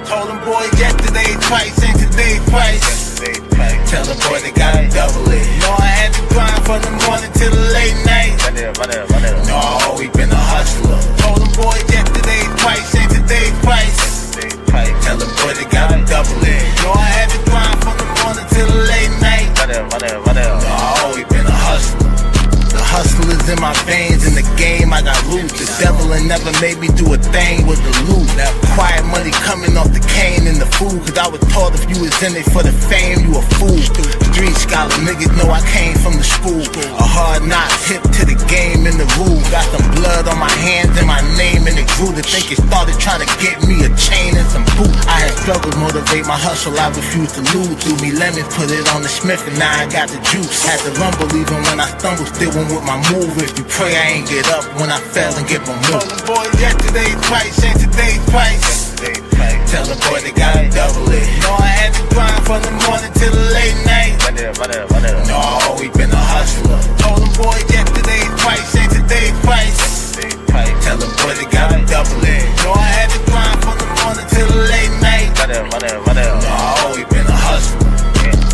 Told them boys yesterday price ain't today's price. Tell them boy they gotta double it. Know I had to grind from the morning till the late night. No, I always been a hustler. Told them boys yesterday's price ain't today's price. Tell them boy they gotta double it. Know I had to grind from the morning till the late night. No, I always been a hustler. The hustle is in my veins, in the game I got loot. The devil ain't never made me do a thing with the loot. Quiet money coming off the cane and the food, cause I was taught if you was in it for the fame, you a fool. Street scholar niggas know I came from the school. A hard knock, hip to the game and the rule. Got some blood on my hands and my name in the grew. To think it started trying to get me a chain and some boot. I had struggles motivate my hustle, I refused to lose. Threw me lemons, put it on the Smith, and now I got the juice. Had to rumble even when I stumble, still went with my move. If you pray I ain't get up when I fell and get my move. Told them boys yesterday's price ain't today's price. Tell them boy they gotta double it. Know I had to grind from the morning till the late night. No, I always been a hustler. Told them boys yesterday's price ain't today's price. Tell them boy they gotta double it. Know I had to grind from the morning till the late night. No, I always been a hustler.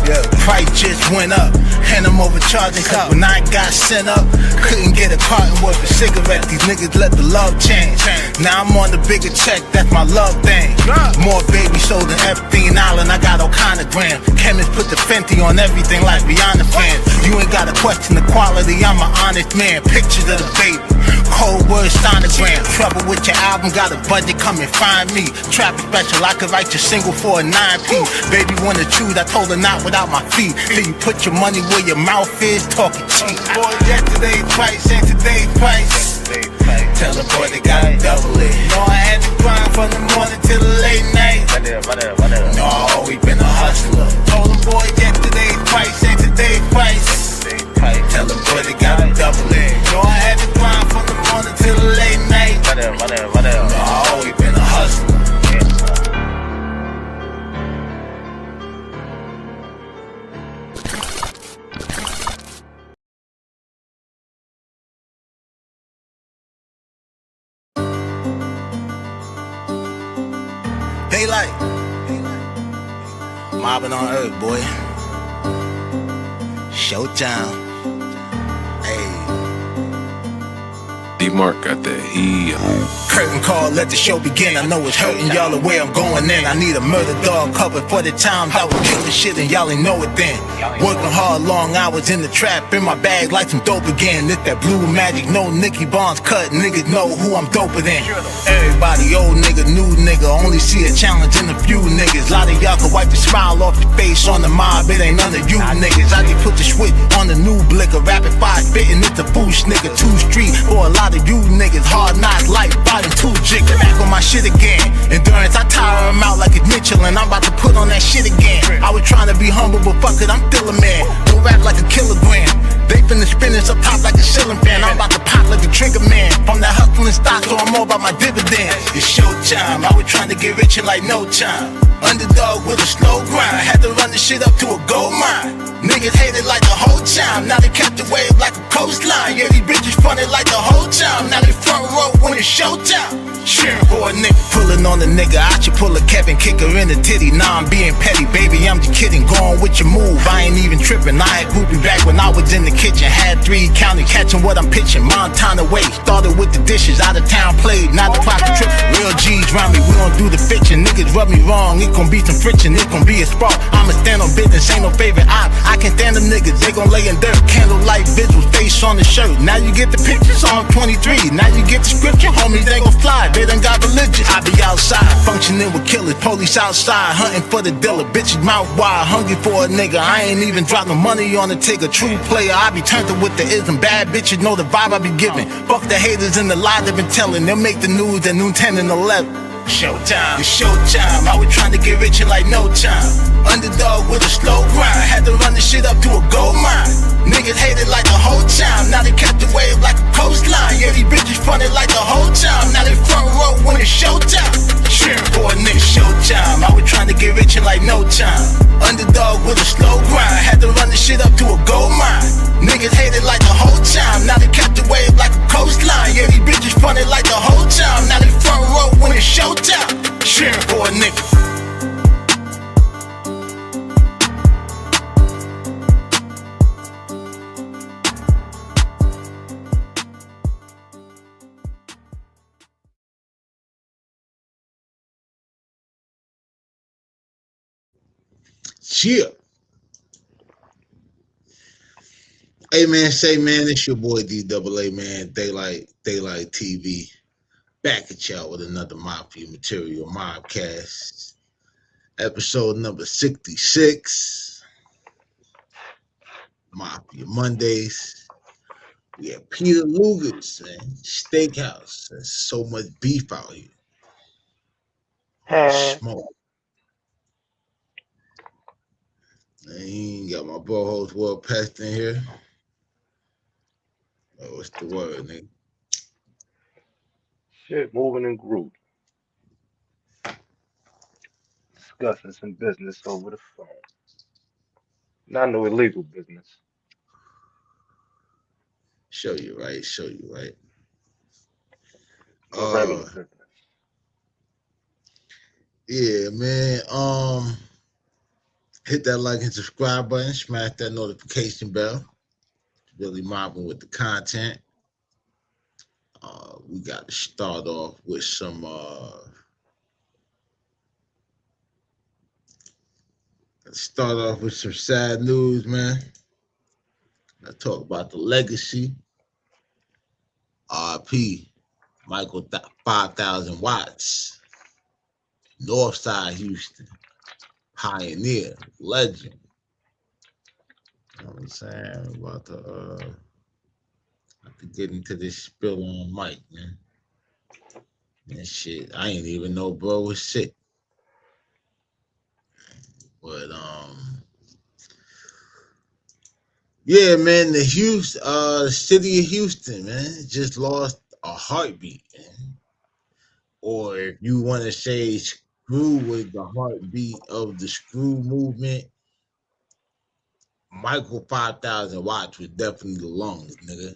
Yeah, price just went up, and I'm overcharging cause when I got sent up, couldn't get a carton worth of cigarettes. These niggas let the love change. Now I'm on the bigger check, that's my love thing. More baby sold than Epstein Island, I got all kind of grams. Chemists put the Fenty on everything like beyond the fans. You ain't gotta question the quality, I'm an honest man. Pictures of the baby, cold word sonogram. Trouble with your album, got a budget, come and find me. Traffic special, I could write your single for a 9p. Baby wanna choose, I told her not without my feet. Till you put your money where your mouth is, talking cheap. Boy, yesterday's price ain't today's price. Tell the boy they gotta double it. Know I had to grind from the morning till the late night. No, I always been a hustler. Told them boy yesterday's price ain't today's price. Tell them boy they gotta double it. Know I had to grind from the morning till the late night. No, I always been a hustler. Daylight, mobbing on earth, boy. Showtime. Hey. D-Mark got that heat. Curtain call, let the show begin. I know it's hurting y'all the way I'm going in. I need a murder dog covered for the times I was kicking shit and y'all ain't know it then. Working hard, long hours in the trap, in my bag like some dope again. It's that blue magic, no Nicky Bonds cut. Niggas know who I'm doper than. Everybody, old nigga, new nigga, only see a challenge in a few niggas. Lot of y'all can wipe the smile off your face on the mob, it ain't none of you niggas. I just put the switch on the new blicker, rapid fire spitting, it's a boost nigga. 2 Street for a lot of you niggas, hard knocks, life, body, 2 jigger. Back on my shit again, endurance, I tire him out like it's Mitchell, and I'm about to put on that shit again. I was trying to be humble, but fuck it, I'm still a man. Don't rap like a kilogram. They finna spin this up top like a ceiling fan. I'm about to pop like a trigger man. From that hustling stock, so I'm all about my dividends. It's showtime, I was trying to get rich in like no time. Underdog with a slow grind, had to run the shit up to a gold mine. Niggas hated like the whole time, now they kept the wave like a coastline. Yeah, these bitches fronted like the whole time, now they front row when it's showtime. Cheering for a nigga, pulling on a nigga. I should pull a Kevin, kick her in the titty. Nah, I'm being petty, baby, I'm just kidding. Going with your move, I ain't even tripping. I had groupie back when I was in the kitchen. Had 3 county, catching what I'm pitching. Montana way, started with the dishes. Out of town played, not the pocket trip. Real G's round me, we don't do the fiction. Niggas rub me wrong, it gon' be some friction. It gon' be a spark, I'ma stand on business. Ain't no favorite op, I can stand them niggas. They gon' lay in dirt, candlelight visuals, face on the shirt. Now you get the picture, Psalm 23. Now you get the scripture, homies, they gon' fly. They done got religion. I be outside, functioning with killers. Police outside, hunting for the dealer. Bitches mouth wide, hungry for a nigga. I ain't even drop no money on the ticker. True player, I be turned with the ism. Bad bitches know the vibe I be giving. Fuck the haters and the lies they been telling. They'll make the news at noon 10 and 11. Showtime, it's showtime. I was trying to get rich in like no time. Underdog with a slow grind, had to run the shit up to a gold mine. Niggas hated like the whole time, now they kept the wave like a coastline. Yeah, these bitches fronted like the whole time, now they front row when it's showtime. Cheering for a nigga, showtime. I was trying to get rich in like no time. Underdog with a slow grind, had to run the shit up to a gold mine. Niggas hated like the whole time, now they kept the wave like a coastline. Yeah, these bitches fronted like the whole time, now they front row when it's showtime. Cheering for a nigga. Cheer. Hey man, say man, it's your boy DAA, man. Daylight TV. Back at y'all with another Mafia material MOBCAST. Episode number 66. Mafia Mondays. We have Peter Luger's, man. Steakhouse. There's so much beef out here. Smoke. I ain't got my bro-host World Pest in here. Oh, what's the word, nigga? Shit, moving and grooving. Discussing some business over the phone. Not no illegal business. Show you right. No regular business. Yeah, man. Hit that like and subscribe button, smash that notification bell. Really mobbing with the content. We got to start off with some sad news, man. Let's talk about the legacy. R.I.P. Michael 5,000 watts. Northside Houston. Pioneer. Legend. You know what I'm saying? About to get into this spill on Mike, man. And shit, I ain't even know bro was sick. But yeah, man, the city of Houston, man, just lost a heartbeat, man. Or if you want to say Screw was the heartbeat of the Screw movement, Michael 5,000 watts was definitely the longest, nigga.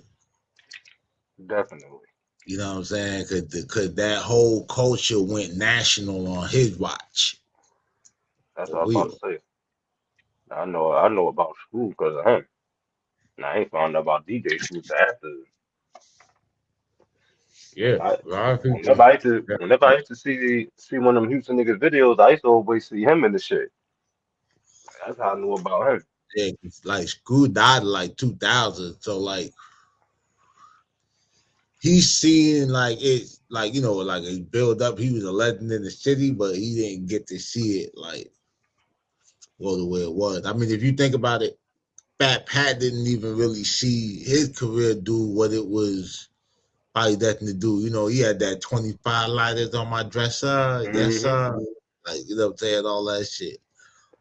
Definitely. You know what I'm saying? Cause that whole culture went national on his watch. That's For what I was about real. to say. I know about Screw because of him. Now I ain't found out about DJ Screw till after. Yeah, I, a lot of people. whenever I used to see one of them Houston niggas videos, I used to always see him in the shit. That's how I knew about him. Yeah, like Screw died in like 2000, so like he's seen like it, like you know, like a build up. He was a legend in the city, but he didn't get to see it like well the way it was. I mean, if you think about it, Fat Pat didn't even really see his career do what it was probably destined to do. You know, he had that 25 lighters on my dresser, yes Hmm. sir, like you know what I'm saying, all that shit.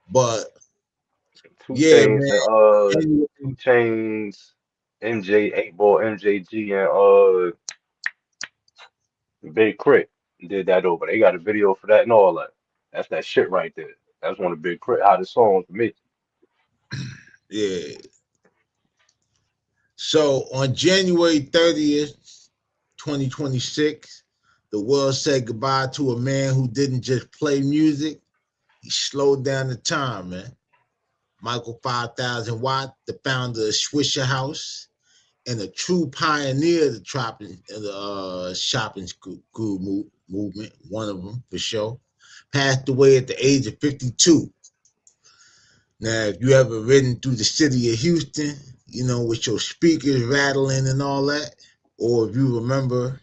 But Two yeah, Chains man. and Anyway, 2 Chains, MJ, 8 Ball, MJG, and Big Crit did that over. They got a video for that and all that. That's that shit right there. That's one of Big Crit hottest songs for me. yeah. So on January 30th, 2026, the world said goodbye to a man who didn't just play music, he slowed down the time, man. Michael 5,000 Watt, the founder of Swisher House, and a true pioneer of shopping movement, one of them for sure, passed away at the age of 52. Now, if you ever ridden through the city of Houston, you know, with your speakers rattling and all that, or if you remember,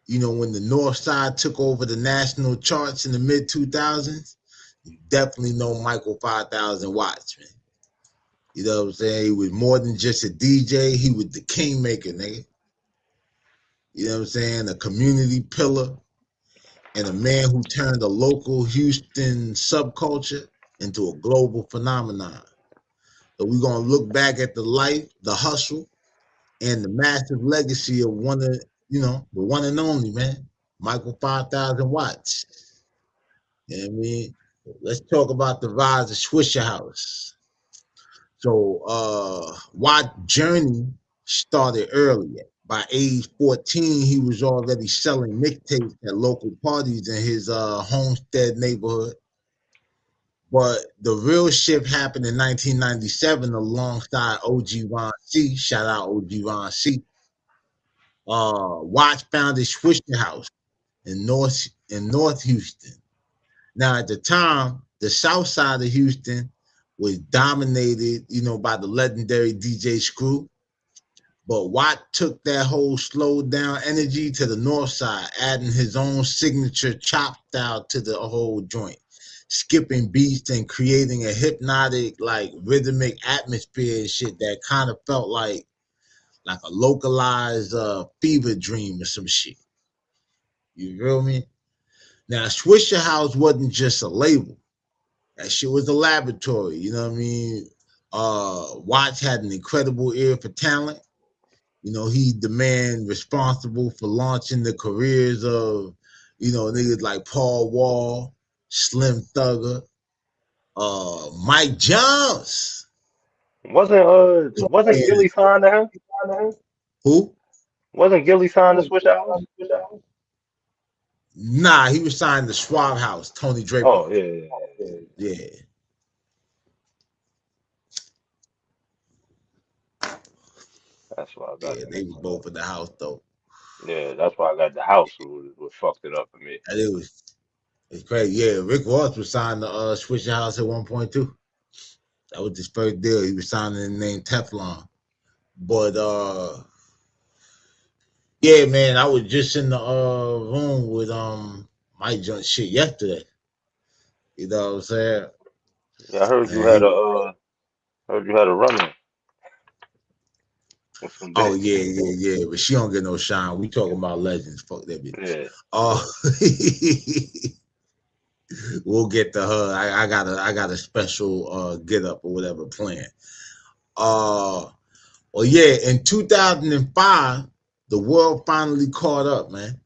you know, when the North Side took over the national charts in the mid 2000s, you definitely know Michael 5,000 Watts, man. You know what I'm saying? He was more than just a DJ, he was the kingmaker, nigga. You know what I'm saying? A community pillar and a man who turned a local Houston subculture into a global phenomenon. So we're gonna look back at the life, the hustle, and the massive legacy of the one and only man, Michael 5,000 Watts. You know what I mean? Let's talk about the rise of Swisher House. So Watt journey started earlier. By age 14, he was already selling mixtapes at local parties in his Homestead neighborhood. But the real shift happened in 1997 alongside OG Ron C. Shout out OG Ron C. Watts founded Swisher House in North Houston. Now at the time, the south side of Houston was dominated, by the legendary DJ Screw. But Watt took that whole slowed down energy to the north side, adding his own signature chop style to the whole joint, skipping beats and creating a hypnotic, like rhythmic atmosphere and shit that kind of felt like a localized fever dream or some shit. You feel me? Now, Swisher House wasn't just a label. That shit was a laboratory, you know what I mean? Watts had an incredible ear for talent. He the man responsible for launching the careers of, niggas like Paul Wall, Slim Thugger, Mike Jones. Wasn't Gilly signed to him? Who? Wasn't Gilly signed to Switch House? Nah, he was signed to Schwab House, Tony Draper. Oh yeah. That's why I got. Yeah, they was both in the house though. Yeah, that's why I got the house. What fucked it up for me. And it's crazy. Yeah, Rick Ross was signed to Swisher House at one point too. That was his first deal. He was signing the name Teflon. But yeah, man, I was just in the room with Mike Jones shit yesterday. You know what I'm saying? Yeah, I heard you had a run with some Oh bitch. yeah. But she don't get no shine. We talking about legends. Fuck that bitch. Yeah. We'll get to her. I got a special get up or whatever plan. Well, yeah, in 2005, the world finally caught up, man.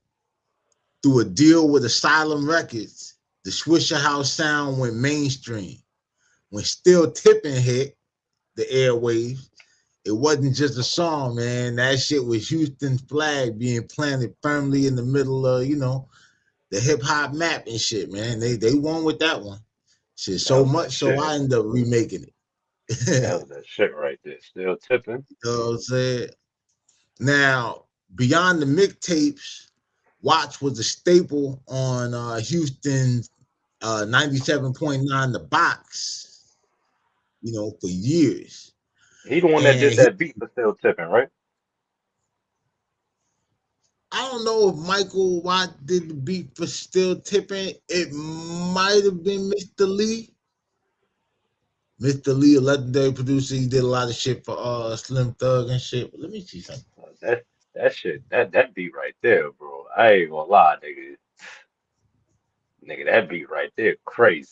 Through a deal with Asylum Records, the Swisher House sound went mainstream. When Still Tippin' hit the airwaves, it wasn't just a song, man. That shit was Houston's flag being planted firmly in the middle of, the hip hop map and shit, man. They won with that one. Shit, so much so I ended up remaking it. That was that shit right there. Still tipping. You know what I'm saying? Now, beyond the mixtapes, Watts was a staple on Houston's 97.9 The Box, for years. He the one that did that beat for Still Tipping, right? I don't know if Michael Watt did the beat for Still Tipping. It might have been Mr. Lee. Mr. Lee, a legendary producer, he did a lot of shit for Slim Thug and shit. But let me see something. That shit, that beat right there, bro. I ain't gonna lie, nigga. Nigga, that beat right there, crazy.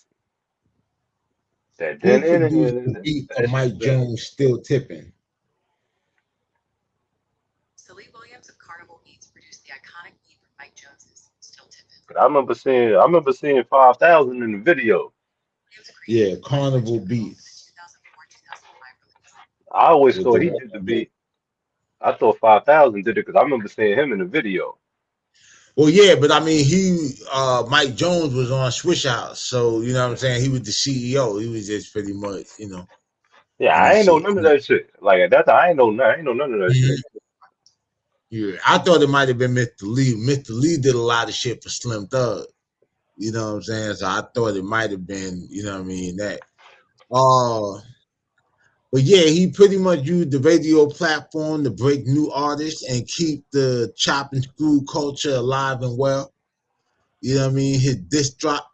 That Who then produced the beat for Mike Jones' Still Tipping? Lee Williams of Carnival Beats produced the iconic beat for Mike Jones's Still Tippin'. I remember seeing 5,000 in the video. Yeah, Carnival Beats. I always thought he did the beat. I thought 5,000 did it because I remember seeing him in the video. Well, yeah, but I mean, Mike Jones was on Swisher House, so you know what I'm saying. He was the CEO. He was just pretty much, Yeah, I ain't know none of that shit. Like at that time, I ain't know none of that shit. Yeah, I thought it might have been Mr. Lee. Mr. Lee did a lot of shit for Slim Thug. You know what I'm saying? So I thought it might have been, that. But yeah, he pretty much used the radio platform to break new artists and keep the chop and screw culture alive and well. You know what I mean? His discography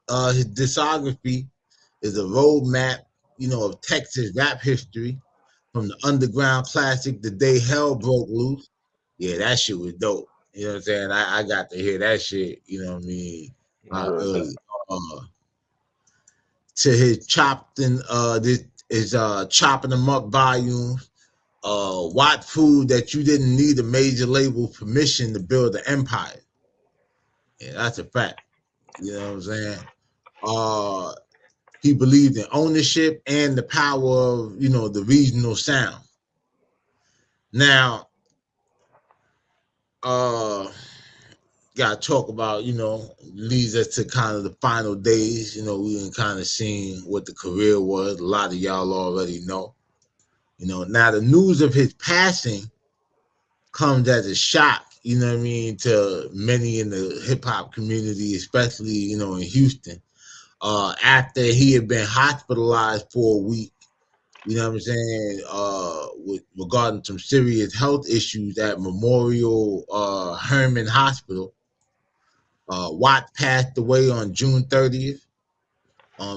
is a roadmap, of Texas rap history, from the underground classic The Day Hell Broke Loose. Yeah, that shit was dope. You know what I'm saying? I got to hear that shit, you know what I mean, early. To his chopping them up volumes, Watt proved that you didn't need a major label permission to build an empire. Yeah, that's a fact. You know what I'm saying? He believed in ownership and the power of, the regional sound. Now, gotta talk about, leads us to kind of the final days. We been kind of seeing what the career was. A lot of y'all already know. Now the news of his passing comes as a shock, to many in the hip hop community, especially, in Houston. After he had been hospitalized for a week You know what I'm saying? Regarding some serious health issues at Memorial Hermann Hospital. Watt passed away on June 30th.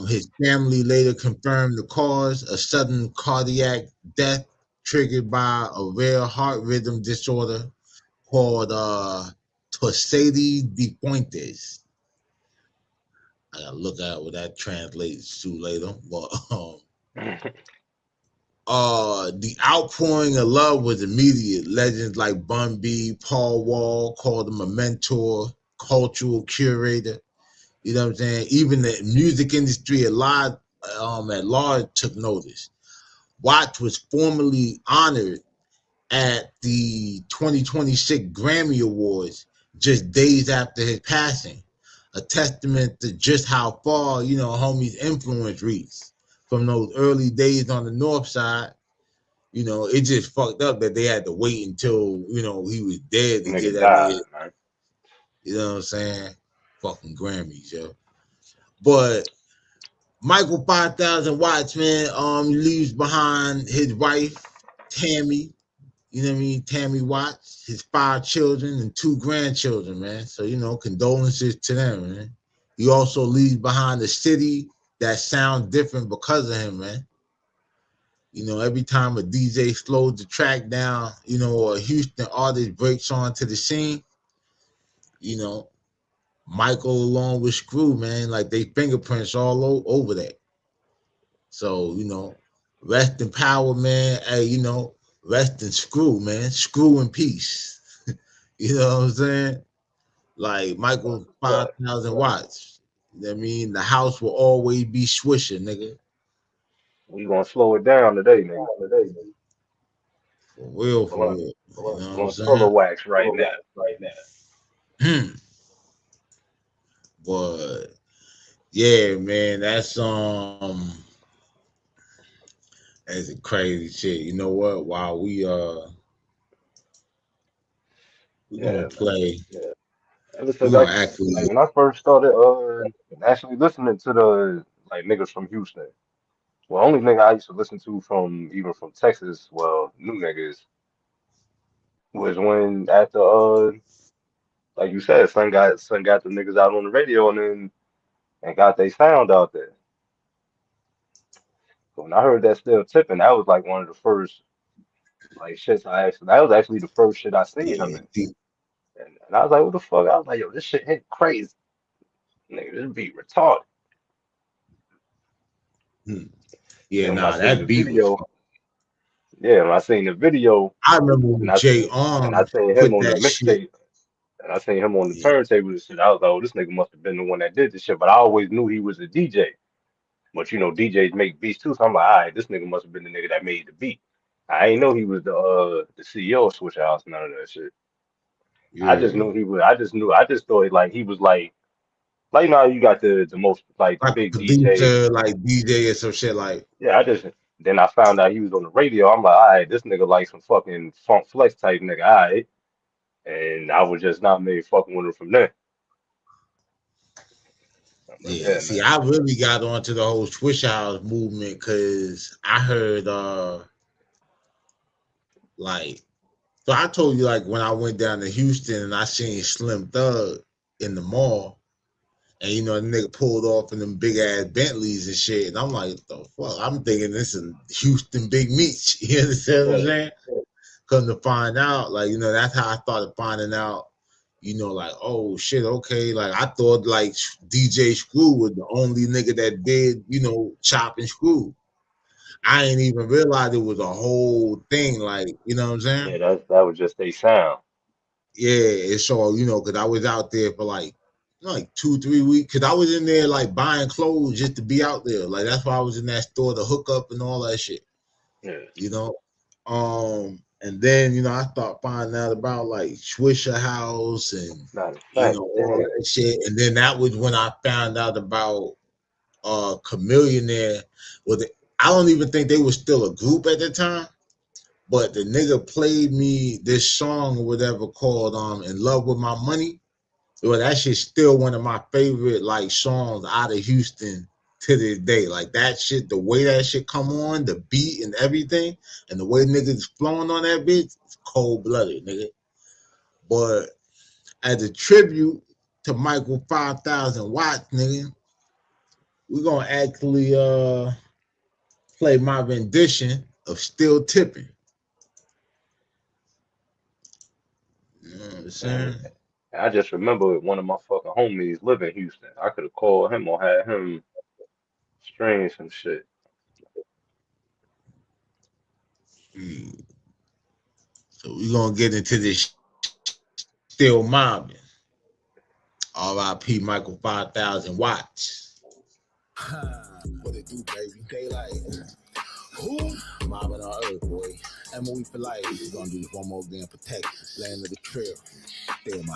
His family later confirmed the cause, a sudden cardiac death triggered by a rare heart rhythm disorder called Torsades de Fuentes. I gotta look at what that translates to later. But the outpouring of love was immediate. Legends like Bun B, Paul Wall called him a mentor, cultural curator. You know what I'm saying? Even the music industry at large took notice. Watts was formally honored at the 2026 Grammy Awards just days after his passing, a testament to just how far, homie's influence reached. From those early days on the North Side, it just fucked up that they had to wait until, he was dead to get Nigga that died, nigga, man. you know what I'm saying? Fucking Grammys, yo. But Michael 5000 Watts, man, leaves behind his wife, Tammy, you know what I mean? Tammy Watts, his 5 children and 2 grandchildren, man. So, condolences to them, man. He also leaves behind a city that sounds different because of him, man. Every time a DJ slows the track down, or a Houston artist breaks onto the scene, you know, Michael along with Screw, man, like they fingerprints all over that. So, rest in power, man. Hey, rest in Screw, man. Screw in peace. You know what I'm saying? Like Michael But 5000 Watts. You know what I mean? The house will always be swishing, nigga. we gonna slow it down today, nigga. For real, for Blunt, real. You know what I'm blunt full of saying? wax right now. But yeah, man, that's a crazy shit. You know what? While we gonna Yeah, man. play, Ever we're since gonna actually when I first started actually listening to the like niggas from Houston. Well, only nigga I used to listen to from even from Texas, well, new niggas, was when after like you said, son got the niggas out on the radio and got they sound out there. So when I heard that still tipping, that was like one of the first like shits that was actually the first shit I seen him yeah, in. And I was like, what the fuck? I was like, yo, this shit hit crazy. Nigga, this beat retarded. hmm. And Yeah, then when I nah, seen the that beat was video, yeah, when I seen the video I remember and when I Jay seen and I Arms seen him put on the that shit. mixtape and I seen him on the Yeah, turntable and shit, I was like, oh, this nigga must have been the one that did this shit. But I always knew he was a DJ. But DJs make beats too, so I'm like, all right, this nigga must have been the nigga that made the beat. I ain't know he was the CEO of Switch House, none of that shit. I just yeah. knew he was. I just thought like he was like how you got the most like the Like a big DJs. producer, like DJ or some shit like Yeah, I just then I found out he was on the radio. I'm like, all right, this nigga like some fucking funk flex type nigga, all right. And I was just not made fucking with him from there. I'm like, yeah. yeah, See, man. I really got onto the whole Swish House movement because I heard like so I told you like when I went down to Houston and I seen Slim Thug in the mall. And the nigga pulled off in them big ass Bentleys and shit. And I'm like, the fuck? I'm thinking this is Houston Big Meech. You understand what I'm Yeah, saying? Come to find out, like, that's how I started finding out, like, oh shit, okay. Like I thought like DJ Screw was the only nigga that did, chop and screw. I ain't even realize it was a whole thing, like, you know what I'm saying? yeah, that was just a sound. Yeah, and so because I was out there for like 2-3 weeks, because I was in there like buying clothes just to be out there. Like that's why I was in that store to hook up and all that shit. Yeah, You know, and then I start finding out about like Swisher House and not a fact. all that shit, and then that was when I found out about Chameleonaire. Well, I don't even think they were still a group at the time. But the nigga played me this song or whatever called "In Love with My Money." Well, that shit's still one of my favorite like songs out of Houston to this day. Like that shit, the way that shit come on, the beat and everything, and the way niggas flowing on that bitch, it's cold-blooded, nigga. But as a tribute to Michael 5,000 Watts, nigga, we're gonna actually play my rendition of Still Tipping. You know what I'm saying? I just remember one of my fucking homies live in Houston. I could have called him or had him string some shit. So we're gonna get into this still mobbing. R.I.P. Michael 5,000 Watts. What it do, baby? Daylight. Who? Mobbing on earth, boy. MOE for life. We're gonna do this one more game for Texas. Land of the trail.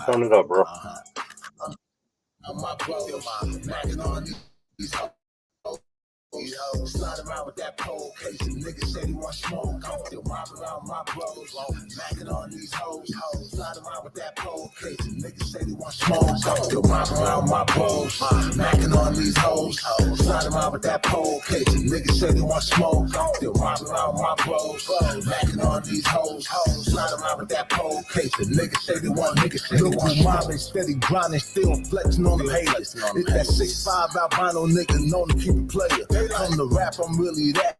Turn it up, bro. I'm my brother. Knocking on these hoes. Slide around with that pole case. And niggas say they want smoke. I'm still mobbing around my bros. Knocking on these hoes. Slide around with that pole case. And niggas say they want smoke. I'm still mobbing around my bros. Knocking on these hoes. Slide around with that pole case. And niggas say they want smoke. I'm still mobbing around my bros. Knocking on these hoes. Slide around with that pole case. And niggas say they want mobbing, steady grinding, still flexing on them haters. It's that 6'5" albino nigga known to keep it player. From the rap, I'm really that.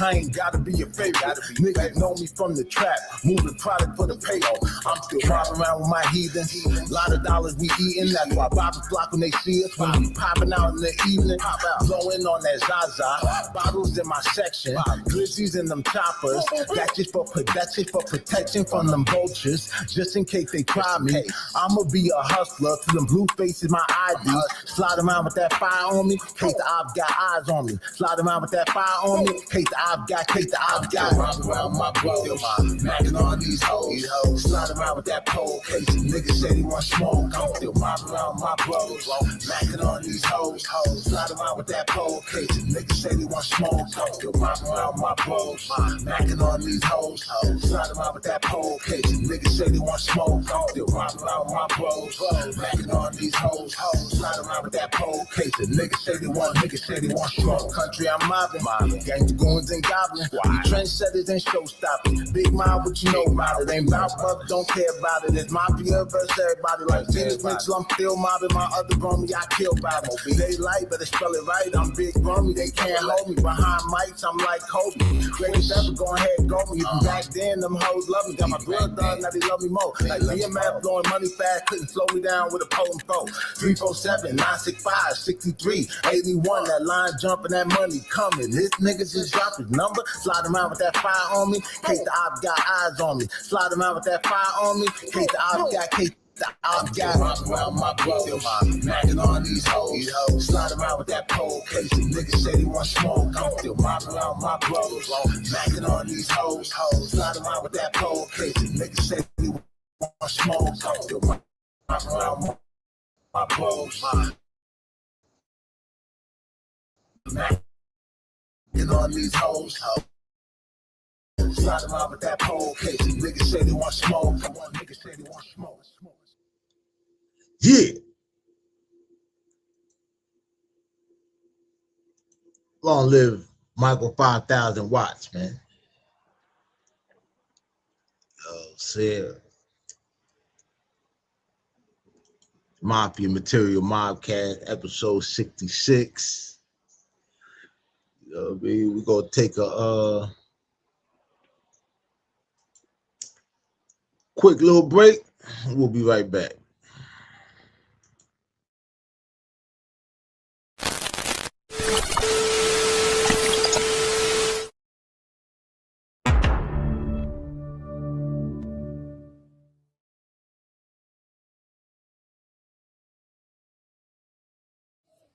I ain't gotta be your favorite. Niggas know me from the trap, moving product for the payoff. I'm still driving around with my heathens. A lot of dollars we eating. That's why bottles flock when they see us. When we popping out in the evening, blowing on that Zaza. Bottles in my section, glizzies in them choppers. That's just for protection from them vultures. Just in case they try me, I'ma be a hustler. To them blue faces, my ID. Slide around with that fire on me, in case the I've got eyes on me. Slide around with that fire on me, in case the I've got. Rock around my bros, knocking on these hoes. Slide around with that pole case. Niggas say they want smoke. I'm still mobbing around my bros, knocking on these hoes. Slide around with that pole case. Niggas say they want smoke. I'm still mobbing around my bros, knocking on these hoes. Slide around with that pole case. Niggas say they want smoke. I'm still mobbing around my bros, knocking on these hoes. Slide around with that pole case. Niggas say they want smoke. Country I'm mobbing, gang to goons and goblins. Trendsetters and showstoppers. Big mind, what you know about it. Ain't about buck, don't care about it. It's MAFIA versus everybody. Like Dennis Mitchell, I'm still mobbing. My other Grammy, I kill about it. They light, better spell it right. I'm big Grammy, they can't hold me. Behind mics, I'm like Kobe. Greatest ever, go ahead, go me. Even back then, them hoes love me. Got my blood done, now they love me more. Like BMF blowing money fast, couldn't slow me down with a potent throw. 347, 965, 63, 81. That line jumping, that money coming. This niggas just drop his number. Slide around with that fire on me, case the I've got eyes on me. Slide around with that fire on me, case the I've got. Rock around my bros, knocking on these hoes. Slide around with that pole case. Niggas say they want smoke. I'm still mobbing around my bros, knocking on these hoes. Slide around with that pole case. Niggas say they want smoke. I'm still mobbing around my bros, knocking on these hoes. Slide around with that pole case. Niggas say they want smoke. Niggas say they want smoke. Yeah. Long live Michael 5,000 Watts, man. Said Mafia Material MOBCAST, episode 66. You know what I mean? We're gonna take a quick little break. We'll be right back.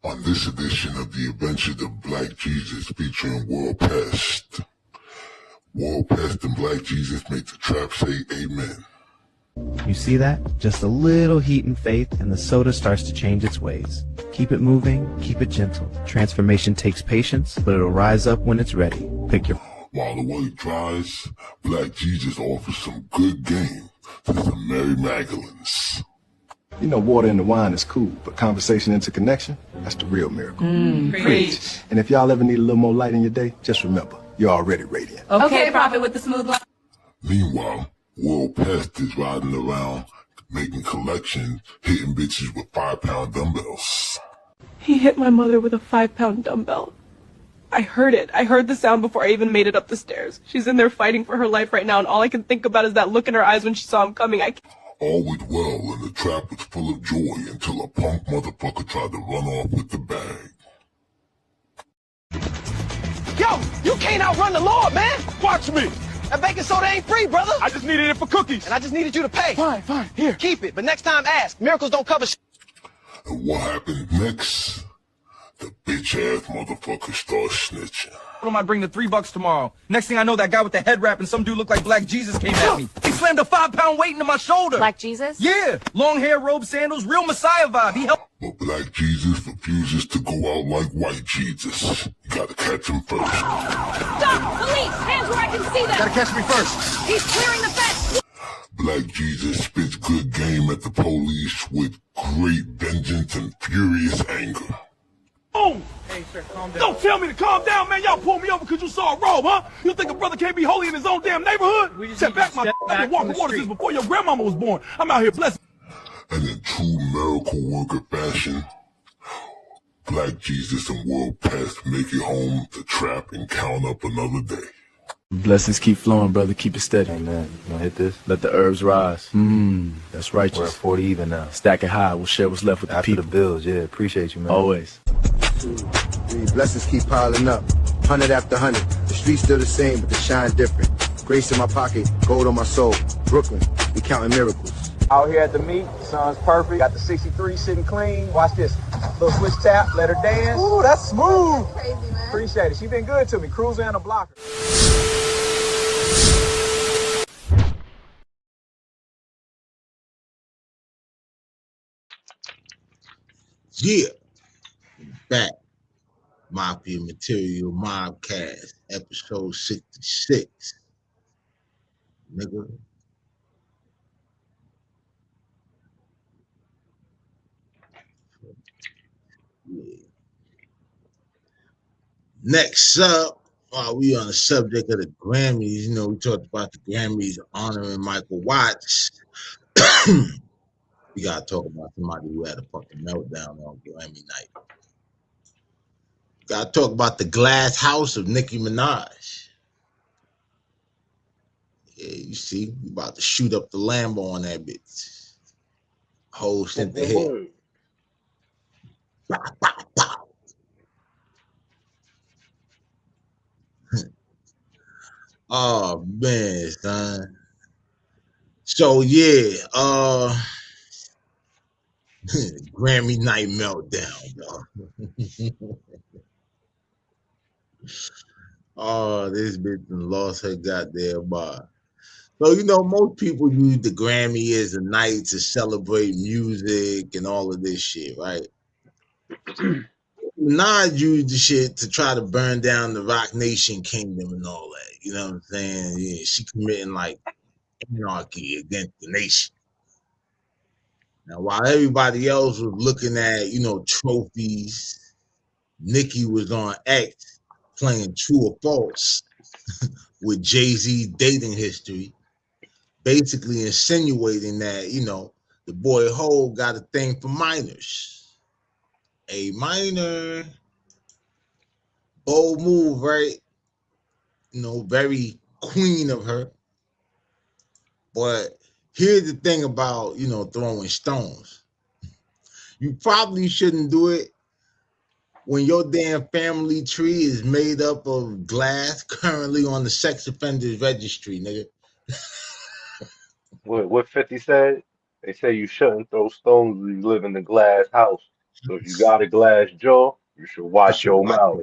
On this edition of The Adventures of Black Jesus featuring World Pest. World Pest and Black Jesus make the trap say amen. You see that? Just a little heat and faith and the soda starts to change its ways. Keep it moving, keep it gentle. Transformation takes patience, but it'll rise up when it's ready. Pick your... While the way dries, Black Jesus offers some good game to some Mary Magdalenes. You know, water in the wine is cool, but conversation into connection, that's the real miracle. Preach. And if y'all ever need a little more light in your day, just remember, you're already radiant. Okay, Prophet with the smooth line. Meanwhile, World Pest is riding around, making collections, hitting bitches with 5-pound dumbbells. He hit my mother with a 5-pound dumbbell. I heard it. I heard the sound before I even made it up the stairs. She's in there fighting for her life right now, and all I can think about is that look in her eyes when she saw him coming. All went well, and the trap was full of joy until a punk motherfucker tried to run off with the bag. Yo, you can't outrun the Lord, man. Watch me. That baking soda ain't free, brother. I just needed it for cookies. And I just needed you to pay. Fine, here. Keep it, but next time ask. Miracles don't cover shit. And what happened next? The bitch-ass motherfucker starts snitching. I might bring the $3 tomorrow. Next thing I know, that guy with the head wrap and some dude looked like Black Jesus came at me. He slammed a 5-pound weight into my shoulder. Black Jesus? Yeah, long hair, robe, sandals, real Messiah vibe. He helped. But Black Jesus refuses to go out like White Jesus. You gotta catch him first. Stop! Police! Hands where I can see them! Gotta catch me first. He's clearing the fence! Black Jesus spits good game at the police with great vengeance and furious anger. Oh! Hey, sir, calm down. Don't tell me to calm down, man. Y'all pulled me over because you saw a robe, huh? You think a brother can't be holy in his own damn neighborhood? Step back, my I've been walking water since before your grandmama was born. I'm out here blessed. And in true miracle worker fashion, Black Jesus and World Pest make it home to trap and count up another day. Blessings keep flowing, brother. Keep it steady. Amen. You gonna hit this? Let the herbs rise. That's righteous. We're at 40 even now. Stack it high. We'll share what's left with the people. After the bills, yeah. Appreciate you, man. Always. Blessings keep piling up. 100 after 100. The streets still the same, but the shine different. Grace in my pocket, gold on my soul. Brooklyn, we counting miracles. Out here at the meet, sun's perfect. Got the 63 sitting clean. Watch this. Little switch tap, let her dance. Ooh, that's smooth. That's crazy, man. Appreciate it. She been good to me. Cruiser and a blocker. Yeah. Back. Mafia Material MOBCAST, episode 66. Nigga. Yeah. Next up, we on the subject of the Grammys. You know, we talked about the Grammys honoring Michael Watts. We gotta talk about somebody who had a fucking meltdown on Grammy night. Gotta talk about the glass house of Nicki Minaj. Yeah, you see, we about to shoot up the Lambo on that bitch. Whole sent the head. Oh man, son. So yeah, Grammy night meltdown, dog. Oh, this bitch done lost her goddamn bar. So, you know, most people use the Grammy as a night to celebrate music and all of this shit, right? Minaj used the shit to try to burn down the Rock Nation kingdom and all that. You know what I'm saying? Yeah, she committing like anarchy against the nation. Now, while everybody else was looking at, you know, trophies, Nicki was on X playing True or False with Jay-Z dating history, basically insinuating that, you know, the boy Ho got a thing for minors. A minor. Bold move, right? You know, very queen of her. But here's the thing about, you know, throwing stones. You probably shouldn't do it when your damn family tree is made up of glass currently on the sex offenders registry, nigga. What 50 said? They say you shouldn't throw stones when you live in a glass house. So if you got a glass jaw, you should watch your mouth.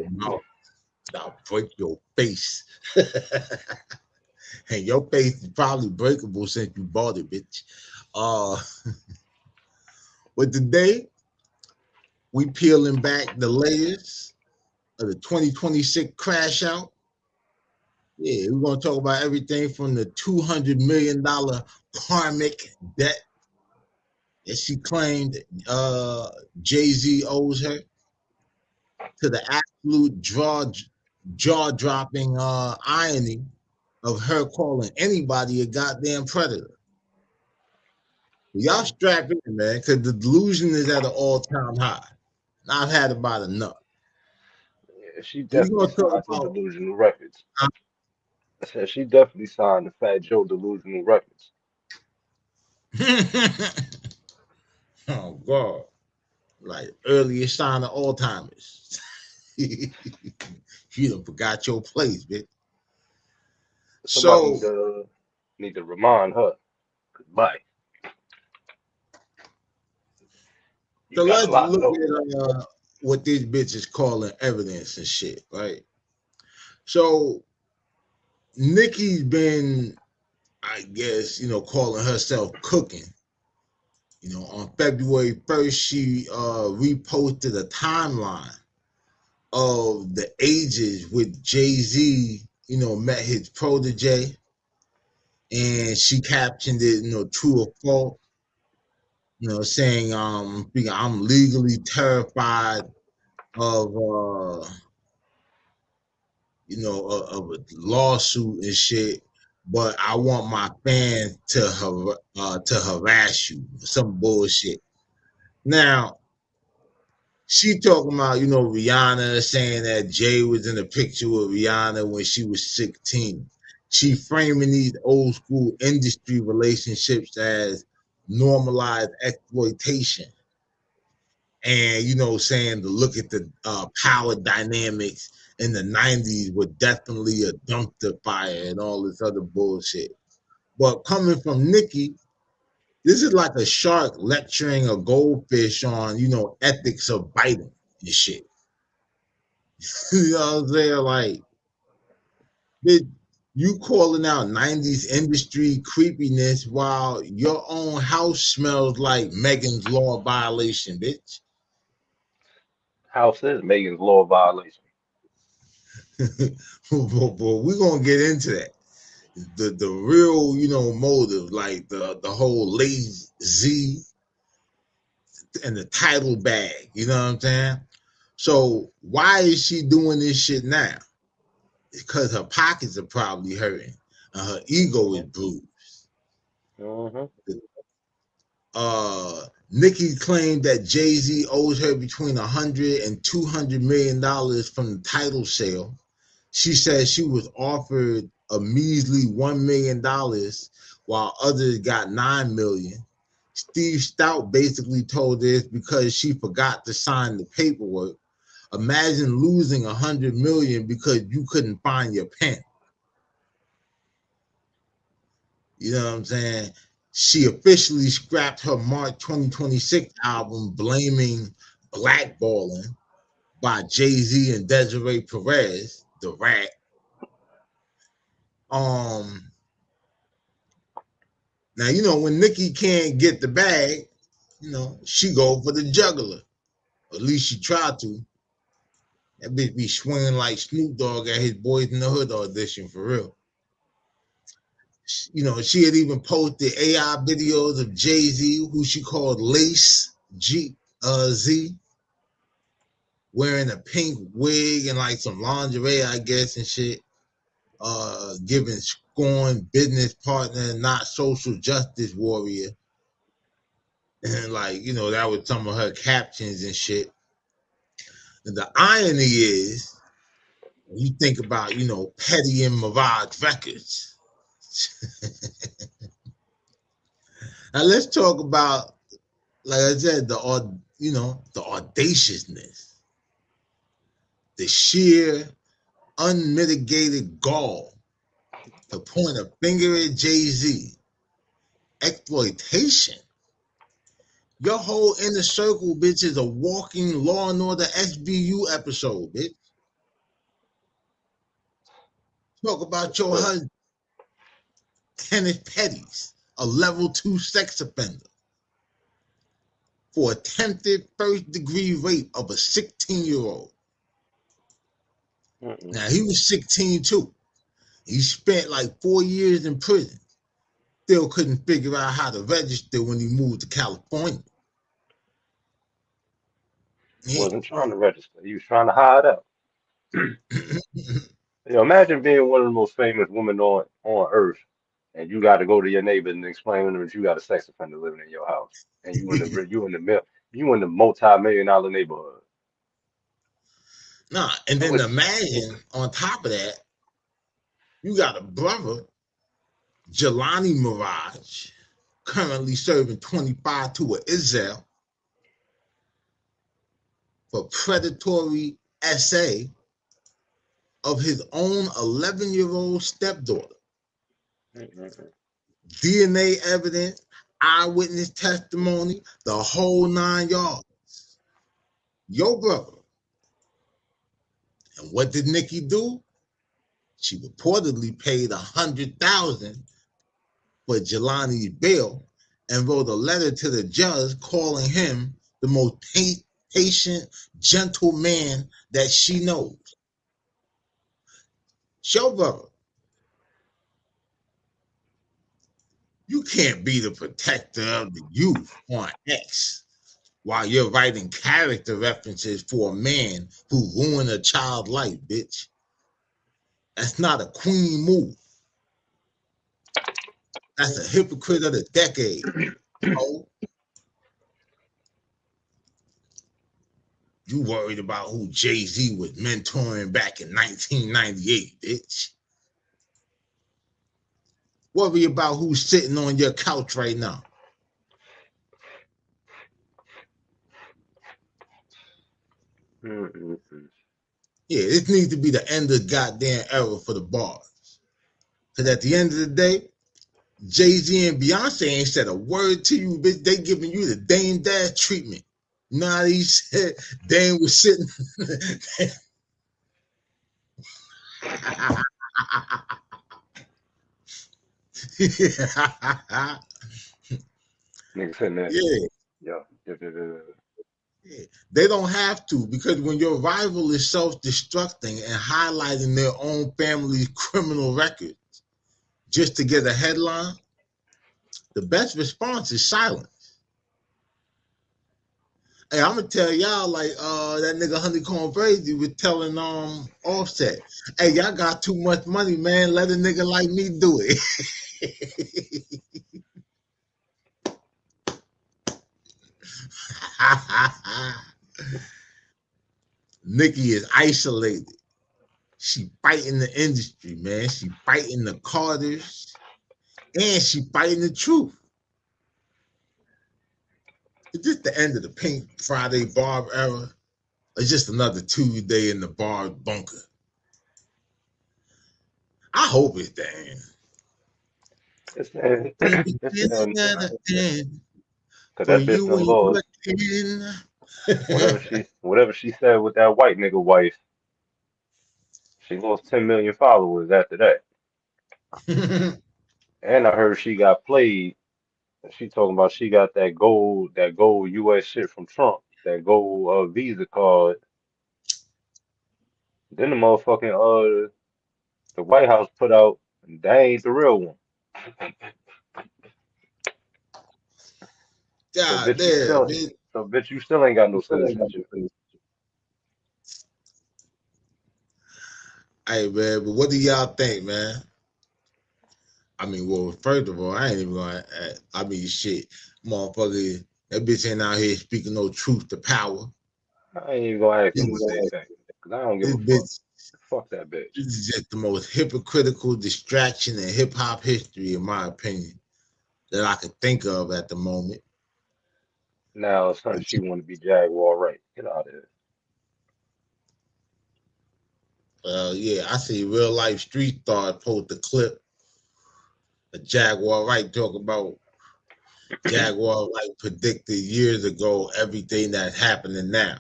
I'll break your face. And your face is probably breakable since you bought it, bitch. But today, we peeling back the layers of the 2026 crash out. Yeah, we're going to talk about everything from the $200 million karmic debt that she claimed Jay-Z owes her, to the absolute jaw-dropping irony of her calling anybody a goddamn predator. Y'all strap in, man, because the delusion is at an all-time high. I've had about enough. Yeah, she We're definitely gonna talk signed to about. Delusional Records. I said she definitely signed to Fat Joe Delusional Records. Oh God, like earliest sign of Alzheimer's. You done forgot your place, bitch. Somebody So need to remind her. Goodbye. You got a let's lot look though. at what these bitches calling evidence and shit, right? So Nicki's been, I guess, calling herself cooking. On February 1st, she reposted a timeline of the ages with Jay-Z, met his protege, and she captioned it, true or false, saying, I'm legally terrified of, of a lawsuit and shit, but I want my fans to harass you, some bullshit. Now, she talking about, Rihanna saying that Jay was in a picture with Rihanna when she was 16. She framing these old school industry relationships as normalized exploitation. And, saying to look at the power dynamics in the 90s were definitely a dumpster fire and all this other bullshit. But coming from Nicki, this is like a shark lecturing a goldfish on, ethics of biting and shit. You know what I'm saying? Like, you calling out 90s industry creepiness while your own house smells like Megan's law violation, bitch. House is Megan's law violation. but we're gonna get into that. The real, motive, like the whole lazy and the title bag, you know what I'm saying? So why is she doing this shit now? Because her pockets are probably hurting and her ego is bruised. Nicki claimed that Jay-Z owes her between $100 and $200 million from the title sale. She says she was offered a measly $1 million while others got $9 million. Steve Stout basically told this because she forgot to sign the paperwork. Imagine losing $100 million because you couldn't find your pen. You know what I'm saying? She officially scrapped her March 2026 album, blaming blackballing by Jay-Z and Desiree Perez, the rat. Now, when Nicki can't get the bag, she go for the juggler. At least she tried to. That bitch be swinging like Snoop Dogg at his Boys in the Hood audition, for real. She had even posted AI videos of Jay-Z, who she called Lace Z, wearing a pink wig and like some lingerie, I guess, and shit. Giving scorn business partner, not social justice warrior. And that was some of her captions and shit. And the irony is, when you think about, Petty and Mirage Records. Now let's talk about, like I said, the audaciousness, the sheer unmitigated gall to point a finger at Jay-Z. Exploitation. Your whole inner circle, bitch, is a walking Law and Order SVU episode, bitch. Talk about your husband, Kenneth Petty's, a level 2 sex offender for attempted first-degree rape of a 16-year-old. Now, he was 16 too. He spent like 4 years in prison. still couldn't figure out how to register when he moved to California. He wasn't trying to register. He was trying to hide out. Imagine being one of the most famous women on earth, and you got to go to your neighbors and explain to them that you got a sex offender living in your house, and you in the multi-million-dollar neighborhood. Nah, and then imagine on top of that, you got a brother, Jelani Mirage, currently serving 25 to a Israel for predatory essay of his own 11-year-old stepdaughter. DNA evidence, eyewitness testimony, the whole 9 yards. Your brother. And what did Nicki do? She reportedly paid $100,000 for Jelani's bail and wrote a letter to the judge calling him the most patient, gentle man that she knows. Show brother, you can't be the protector of the youth on X while you're writing character references for a man who ruined a child's life, bitch. That's not a queen move. That's a hypocrite of the decade. Oh. You worried about who Jay-Z was mentoring back in 1998, bitch. Worry about who's sitting on your couch right now. Yeah, this needs to be the end of the goddamn era for the bars. Because at the end of the day, Jay-Z and Beyonce ain't said a word to you, bitch. They giving you the Dame Dash treatment. Nah, he said Dame was sitting. Nigga sitting there. Yeah. They don't have to, because when your rival is self-destructing and highlighting their own family's criminal records just to get a headline, the best response is silence. Hey, I'm gonna tell y'all like that nigga Honeycomb Brady was telling Offset, hey, y'all got too much money, man. Let a nigga like me do it. Nicki is isolated. She fighting the industry, man. She fighting the Carters, and she fighting the truth. Is this the end of the Pink Friday Barb era? Or just another Tuesday in the bar bunker? I hope it's the end. It's the end. It's the end. Cause that bitch done lost. Whatever she said with that white nigga wife, she lost 10 million followers after that. And I heard she got played. She talking about she got that gold US shit from Trump, that gold Visa card. Then the motherfucking the White House put out, that ain't the real one. God so bitch, you still ain't got no citizenship. Hey man, but what do y'all think, man? I mean, well, first of all, I ain't even gonna. I mean, shit, motherfucker, that bitch ain't out here speaking no truth to power. I ain't even gonna ask them what they think, cause I don't give a fuck. Fuck that bitch. This is just the most hypocritical distraction in hip hop history, in my opinion, that I could think of at the moment. Now it's something she want to be Jaguar right. Get out of here. Yeah, I see real life street star post a clip. A Jaguar Wright talk about Jaguar Wright predicted years ago everything that's happening now.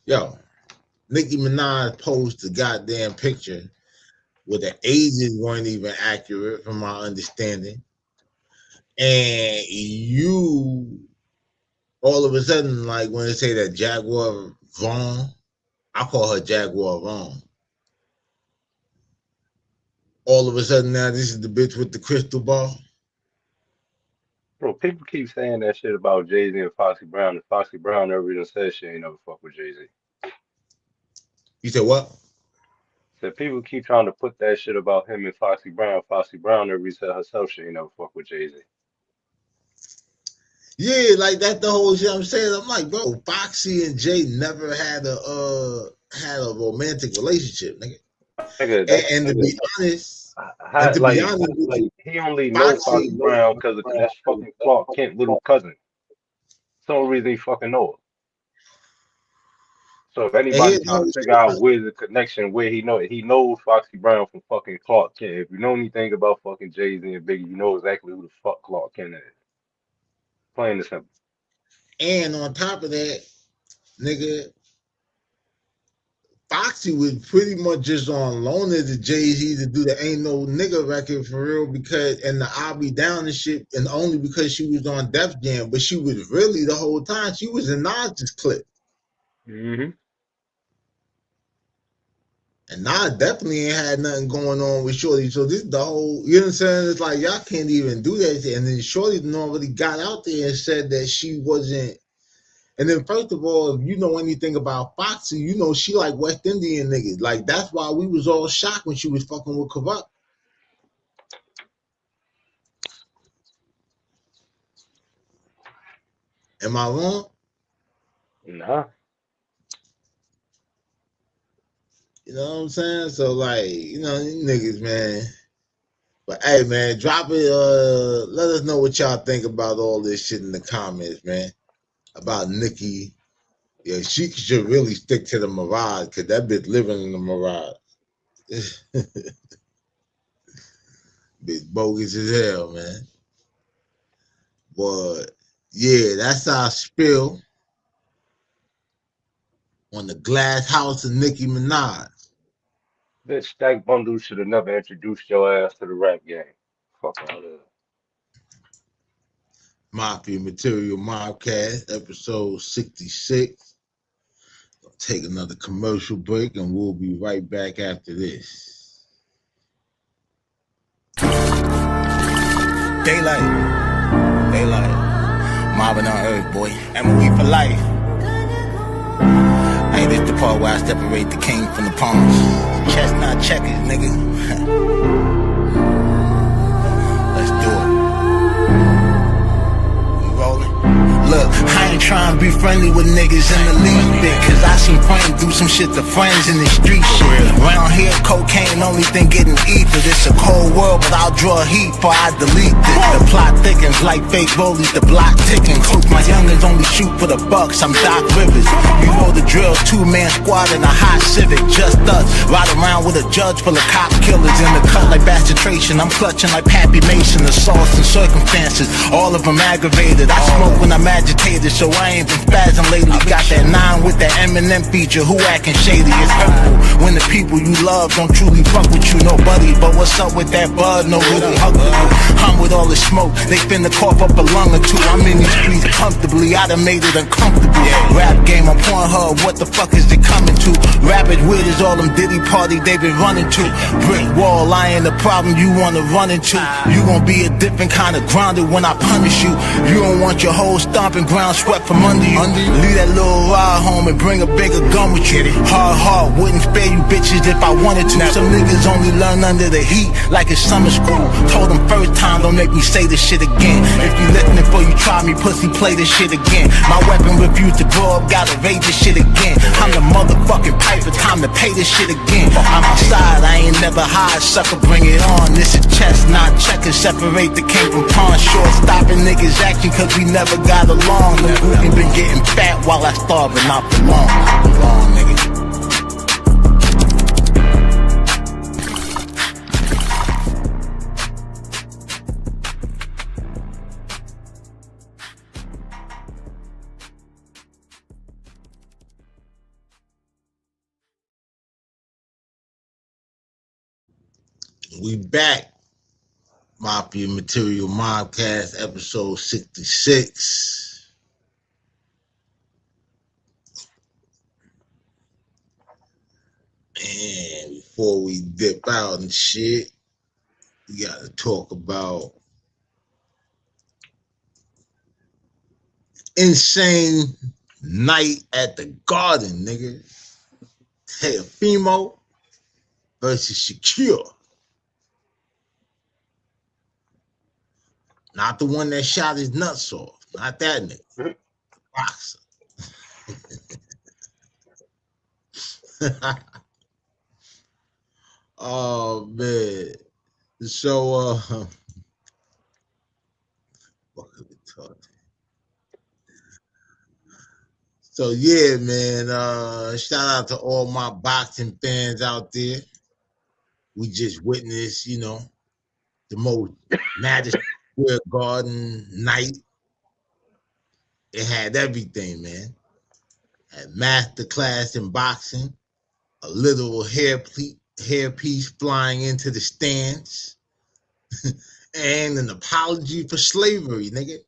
Yo, Nicki Minaj posted a goddamn picture where the ages weren't even accurate from my understanding. And you all of a sudden, like when they say that Jaguar wrong, I call her Jaguar wrong. all of a sudden now this is the bitch with the crystal ball. Bro, people keep saying that shit about Jay-Z and Foxy Brown, and Foxy Brown never even said she ain't never fuck with Jay-Z. You said what? Said people keep trying to put that shit about him and Foxy Brown. Foxy Brown never even said herself she ain't never fuck with Jay-Z. Yeah, like that the whole shit I'm saying. I'm like, bro, Foxy and Jay never had a romantic relationship, nigga. Nigga, And to be honest, like he only know Foxy, Foxy Brown because that's fucking Clark Kent little cousin. That's the only reason he fucking know her. So if and anybody here's the trying to whole figure out shit. where's the connection, where he knows Foxy Brown from fucking Clark Kent. If you know anything about fucking Jay-Z and Biggie, you know exactly who the fuck Clark Kent is. Plain and simple. And on top of that, nigga, Foxy was pretty much just on loan to Jay-Z to do the Ain't No Nigga record for real because and the I'll Be Down and shit, and only because she was on Def Jam, but she was really the whole time she was in Nas's clip. Mm-hmm. And Nas definitely ain't had nothing going on with Shorty. So this the whole, you know what I'm saying? It's like y'all can't even do that shit. And then Shorty normally got out there and said that she wasn't. And then first of all, if you know anything about Foxy, you know she like West Indian niggas. Like that's why we was all shocked when she was fucking with Corrupt. Am I wrong? Nah. You know what I'm saying? So like, you know, these niggas, man. But hey man, drop it, let us know what y'all think about all this shit in the comments, man. About Nicki. Yeah, she should really stick to the Mirage because that bitch living in the Mirage. Bitch bogus as hell, man. But yeah, that's our spill on the glass house of Nicki Minaj. Bitch, Stack Bundle should have never introduced your ass to the rap game. Fuck out of there. Mafia Material MOBCAST, episode 66. I'll take another commercial break and we'll be right back after this. Daylight. Mobbing on Earth, boy. MOE for life. Hey, this the part where I separate the king from the pawns. Chestnut checkers, nigga. Let's do it. We rolling? Look, I ain't trying to be friendly with niggas in the league bit, cause I seen friends do some shit to friends in the street shit. Around here, cocaine only thing getting ether. It's a cold world, but I'll draw heat before I delete it. The plot thickens like fake rollies, the block ticking. Cook my youngins only shoot for the bucks, I'm Doc Rivers. You know the drill, 2-man squad in a hot Civic. Just us, ride around with a judge full of cop killers. In the cut like bastration, I'm clutching like Pappy Mason. Assaults and circumstances, all of them aggravated. I smoke when I'm agitated, so I ain't been spazzing lately. Got that 9 with that Eminem feature, who acting shady? It's hurtful when the people you love don't truly fuck with you, nobody. But what's up with that bud? No really hug with you. I'm with all the smoke, they finna cough up a lung or two. I'm in these streets comfortably, I done made it uncomfortable. Rap game, I'm pouring her, what the fuck is it coming to? Rapid weird is all them Diddy party they been running to. Brick wall, I ain't the problem you wanna run into. You gon' be a different kind of grounded when I punish you. You don't want your whole stomping ground swept from under you. Leave that little ride home and bring a bigger gun with you. Hard heart, wouldn't spare you bitches if I wanted to. Some niggas only learn under the heat like it's summer school. Told them first time, don't make me say this shit again. If you listening for you try me, pussy, play this shit again. My weapon refused to grow up, gotta raise this shit again. I'm the motherfucking piper, time to pay this shit again. I'm outside, I ain't never hide, sucker, bring it on. This is chestnut checkers, separate the king from pawn. Short stopping niggas action cause we never got along. The booty been getting fat while I starve and not for long. Long, nigga. We back. Mafia Material MOBCAST, episode 66. And before we dip out and shit, We got to talk about insane night at the Garden, nigga. TEOFINO versus SHAKUR. Not the one that shot his nuts off. Not that nigga. Boxer. Oh man. So what could we talk? So yeah, man. Shout out to all my boxing fans out there. We just witnessed, you know, the most Madison Square Garden night. It had everything, man. Had masterclass in boxing, a little hairpiece flying into the stands, and an apology for slavery, nigga.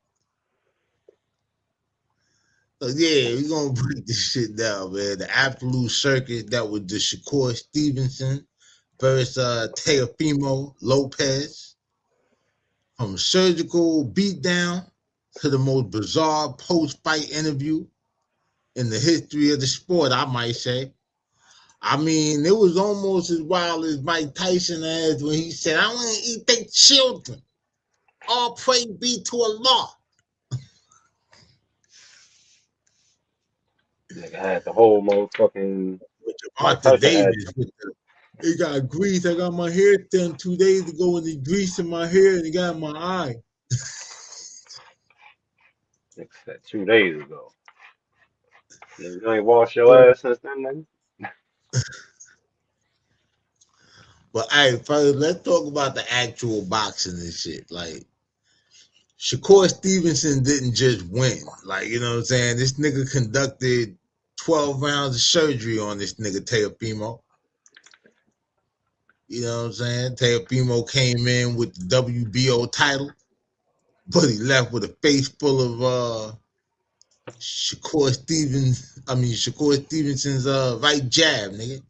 So yeah, we're gonna break this shit down, man. The absolute circus that was the Shakur Stevenson versus Teofimo Lopez. From surgical beatdown to the most bizarre post-fight interview in the history of the sport, I might say. I mean, it was almost as wild as Mike Tyson as when he said, I want to eat their children. All praise be to Allah. Nigga had the whole motherfucking Mike Arthur Tyson had. Davis. He got grease. I got my hair done 2 days ago and the grease in my hair and it got in my eye. Nigga said 2 days ago. Nigga, you ain't washed your ass since then, nigga. But hey, first, let's talk about the actual boxing and shit. Like, Shakur Stevenson didn't just win. Like, you know what I'm saying? This nigga conducted 12 rounds of surgery on this nigga Teofimo. You know what I'm saying? Teofimo came in with the WBO title, but he left with a face full of Shakur Stevenson's right jab, nigga.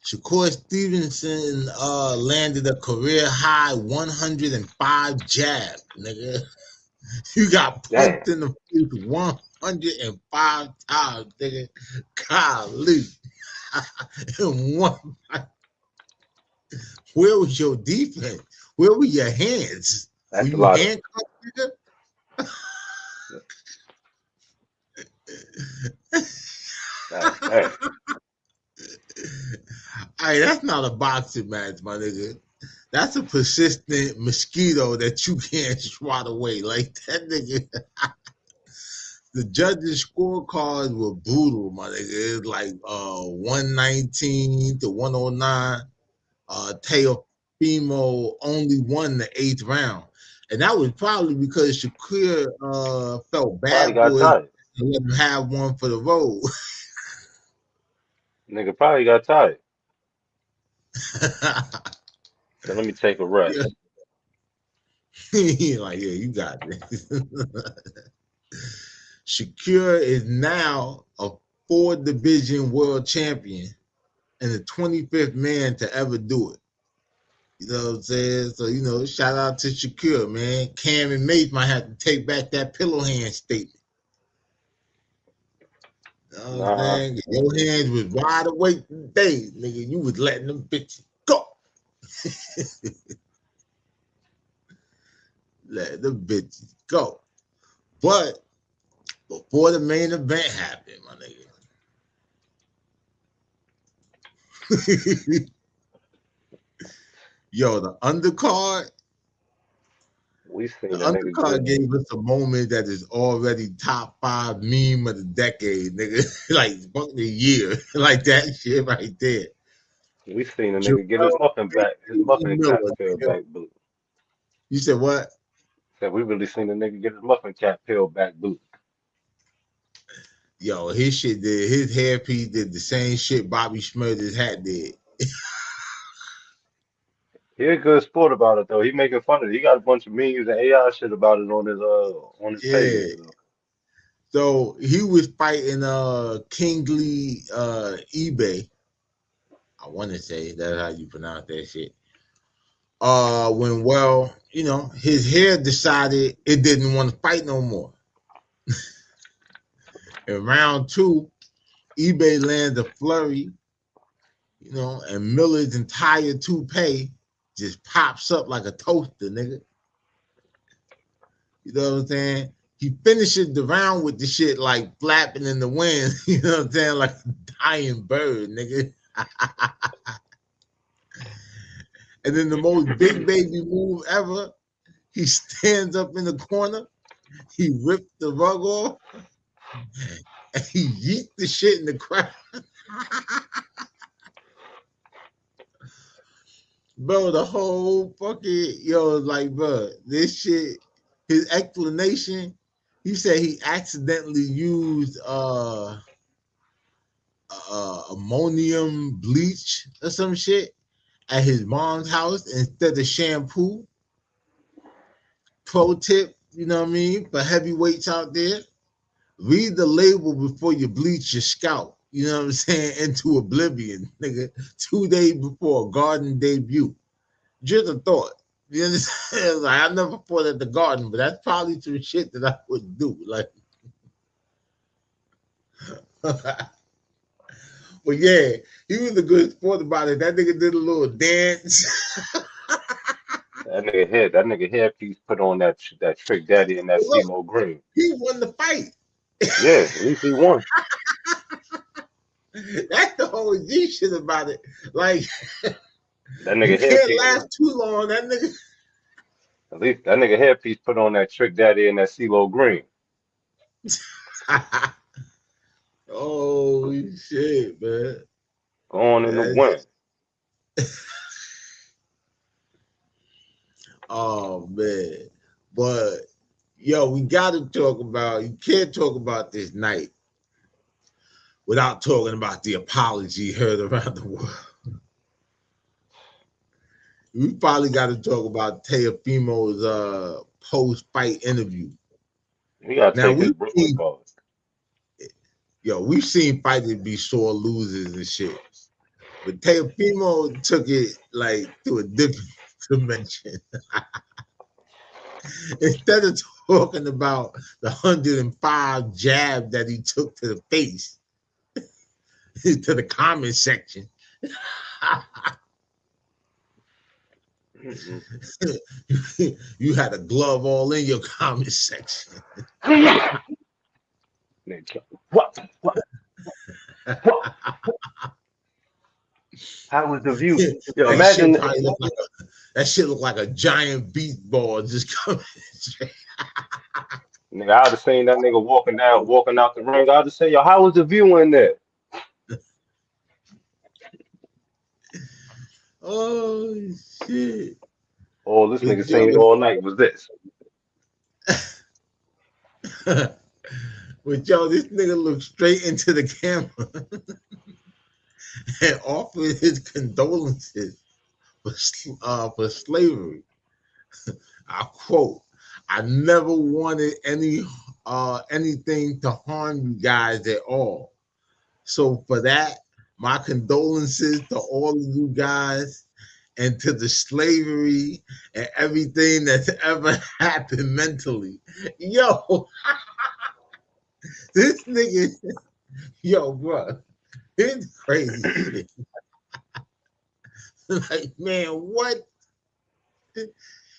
Shakur Stevenson landed a career high 105 jab, nigga. You got punched in the face 105 times, nigga. Golly. In one fight. Where was your defense? Where were your hands? That's were a you lot handcuffed, nigga? Hey, that's not a boxing match, my nigga. That's a persistent mosquito that you can't swat away. Like that nigga. The judges' scorecards were brutal, my nigga. It's like 119 to 109. Teofimo only won the 8th round. And that was probably because Shakur felt bad for it and let him have one for the road. Nigga probably got tired. So let me take a rest. He like, yeah, you got this. Shakur is now a 4-division world champion and the 25th man to ever do it. You know what I'm saying? So, you know, shout out to Shakur, man. Cam and Mace might have to take back that pillow hand statement. You know what I'm saying? If your hands was wide awake today, nigga, you was letting them bitches go. Let them bitches go. But before the main event happened, my nigga. Yo, the undercard. The undercard gave us a moment that is already top 5 meme of the decade, nigga. Like fuck the year. Like that shit right there. We seen a nigga get his muffin back, his muffin cap peeled back blue. You said what? Said we really seen a nigga get his muffin cap peeled back blue. Yo, his shit did. His hairpiece did the same shit Bobby Schmurder's hat did. He a good sport about it though. He making fun of it. He got a bunch of memes and AI shit about it on his page. So he was fighting Kingsley eBay. I want to say that's how you pronounce that shit. when you know, his hair decided it didn't want to fight no more. In round 2, eBay lands a flurry, you know, and Miller's entire toupee just pops up like a toaster, nigga. You know what I'm saying? He finishes the round with the shit like flapping in the wind, you know what I'm saying? Like a dying bird, nigga. And then the most big baby move ever, he stands up in the corner, he ripped the rug off, and he yeet the shit in the crowd. Bro, the whole fucking, like, bro, this shit, his explanation, he said he accidentally used ammonium bleach or some shit at his mom's house instead of shampoo. Pro tip, you know what I mean, for heavyweights out there, read the label before you bleach your scalp, you know what I'm saying, into oblivion, nigga, 2 days before a Garden debut. Just a thought. You understand? Like, I never fought at the Garden, but that's probably some shit that I would do. Like, but yeah, he was a good sport about it. That nigga did a little dance. That nigga hairpiece put on that Trick Daddy and that CeeLo Green. He won the fight. Yeah, at least he won. That's the whole G shit about it. Like, that nigga you can't last too long. That nigga. At least that nigga hairpiece put on that Trick Daddy and that CeeLo Green. Oh shit, man. Going in the win. Oh man. But yo, we gotta talk about, you can't talk about this night without talking about the apology heard around the world. We probably got to talk about Teofimo's post-fight interview. He got to take his Brooklyn card. Yo, we've seen fighters be sore losers and shit, but Teofimo took it like to a different dimension. Instead of talking about the 105 jab that he took to the face, to the comment section. You had a glove all in your comment section. What? How was the view? Yo, imagine that shit looked like a giant beat ball just coming straight. Nigga, I'd have seen that nigga walking out the ring. I'd have said, yo, how was the view in there? Oh shit. All this nigga saying all night was this. But yo, this nigga looked straight into the camera and offered his condolences for slavery. I quote, "I never wanted anything to harm you guys at all. So for that, my condolences to all of you guys and to the slavery and everything that's ever happened mentally." Yo, this nigga, yo, bro, it's crazy. Like, man, what? Yo,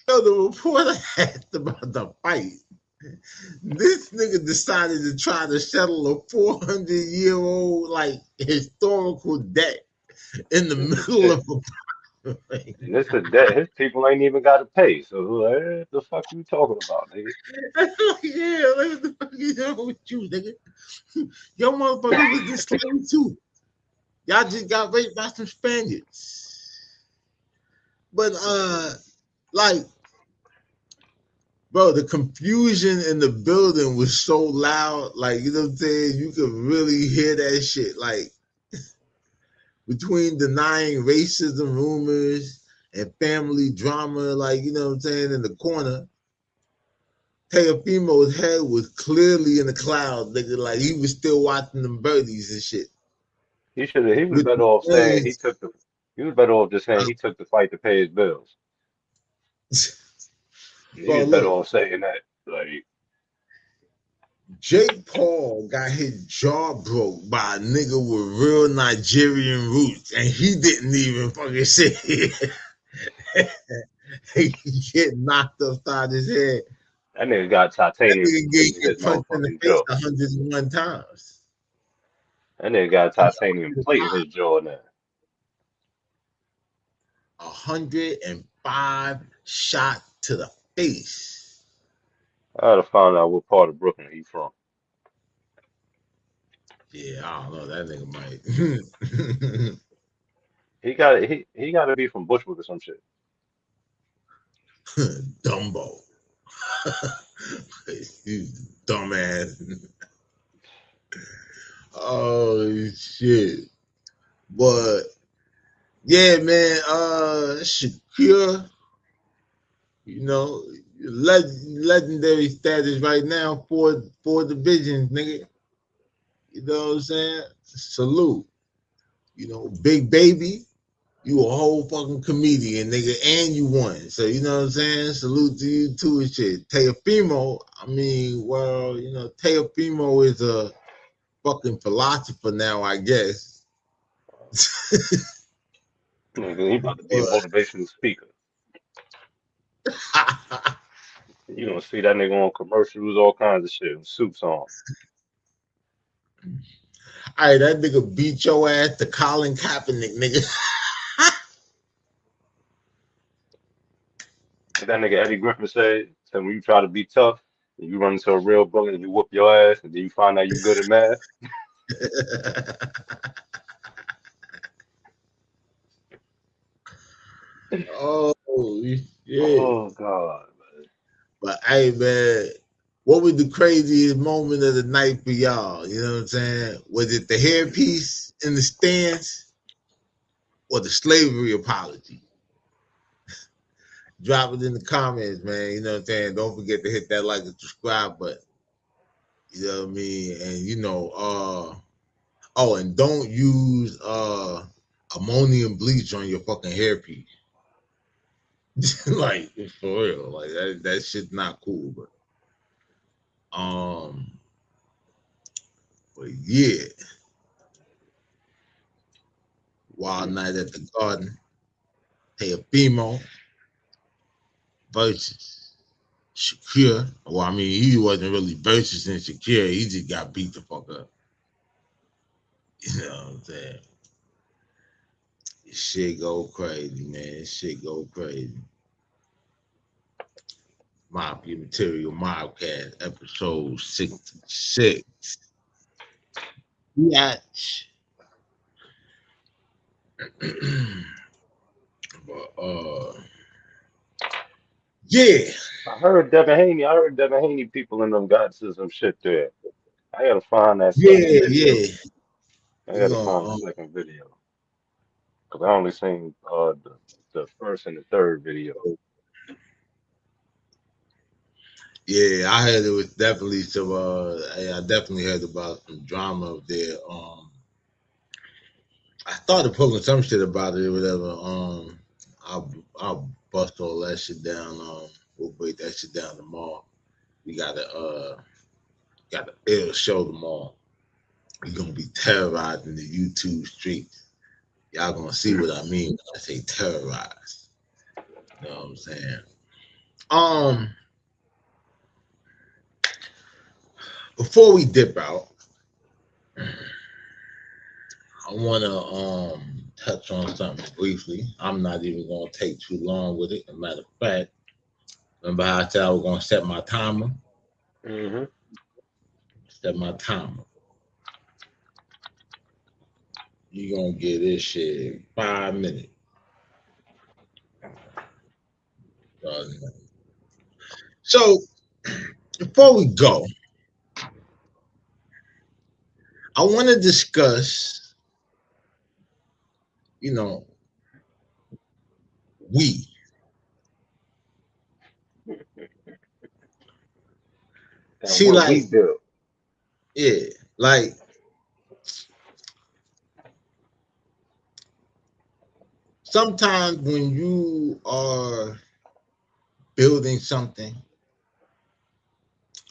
the reporter asked about the fight. This nigga decided to try to settle a 400-year-old like historical debt in the middle of a and this is debt. His people ain't even got to pay. So what the fuck you talking about, nigga? Yeah, what the fuck is wrong with you, nigga? Your motherfucker was enslaved too. Y'all just got raped by some Spaniards. But like, bro, the confusion in the building was so loud, like, you know what I'm saying? You could really hear that shit, like, between denying racism rumors and family drama, like, you know what I'm saying, in the corner. Teofimo's head was clearly in the clouds, nigga, like he was still watching them birdies and shit. He was better off saying he was better off just saying he took the fight to pay his bills. Bro, Niggas better look, off saying that. Like, Jake Paul got his jaw broke by a nigga with real Nigerian roots, and he didn't even fucking say it. He get knocked upside his head. that nigga got That titanium nigga plate in his get punched in the motherfucking face jaw. 101 times. That nigga got titanium plate in his jaw now. 105 shot to the face. I gotta find out what part of Brooklyn he from. Yeah, I don't know. That nigga might. He gotta be from Bushwick or some shit. Dumbo. You dumbass. Oh shit. But yeah, man, Shakur, you know, legendary status right now, four divisions, nigga. You know what I'm saying? Salute. You know, big baby, you a whole fucking comedian, nigga, and you won. So you know what I'm saying? Salute to you too and shit. Teofimo, I mean, well, you know, Teofimo is a fucking philosopher now, I guess. Nigga, he about to be a motivational speaker. You gonna see that nigga on commercials, all kinds of shit, with suits on. All right, that nigga beat your ass to Colin Kaepernick, nigga. Like that nigga Eddie Griffin said when you try to be tough, and you run into a real bully and you whoop your ass, and then you find out you good at math. Oh yeah. Oh God, man. But hey, man, what was the craziest moment of the night for y'all? You know what I'm saying? Was it the hairpiece in the stands or the slavery apology? Drop it in the comments, man. You know what I'm saying? Don't forget to hit that like and subscribe button. You know what I mean? And you know, oh, and don't use ammonium bleach on your fucking hairpiece. Like for real. Like that shit's not cool, but yeah. Wild Night at the Garden, Teofimo versus Shakur. Well, I mean, he wasn't really versus in Shakur. He just got beat the fuck up. You know what I'm saying? This shit go crazy, man. This shit go crazy. Mafia Material MOBCAST, episode 66. Yes. But, yeah. I heard Devin Haney people in them got to some shit there. I gotta find that second video. Yeah. I gotta find the second video. Cause I only seen the first and the third video. Yeah, I heard it was definitely some. I definitely heard about some drama up there. I started pulling some shit about it or whatever. I'll bust all that shit down. We'll break that shit down tomorrow. We gotta ill show tomorrow. We're gonna be terrorizing the YouTube streets. Y'all gonna see what I mean when I say terrorize. You know what I'm saying? Before we dip out, I want to touch on something briefly. I'm not even going to take too long with it. As a matter of fact, remember how I said I was going to set my timer? Mm-hmm. Set my timer. You're going to get this shit in 5 minutes. So, before we go, I want to discuss, you know, we. See, what like, we do. Yeah, like, sometimes when you are building something,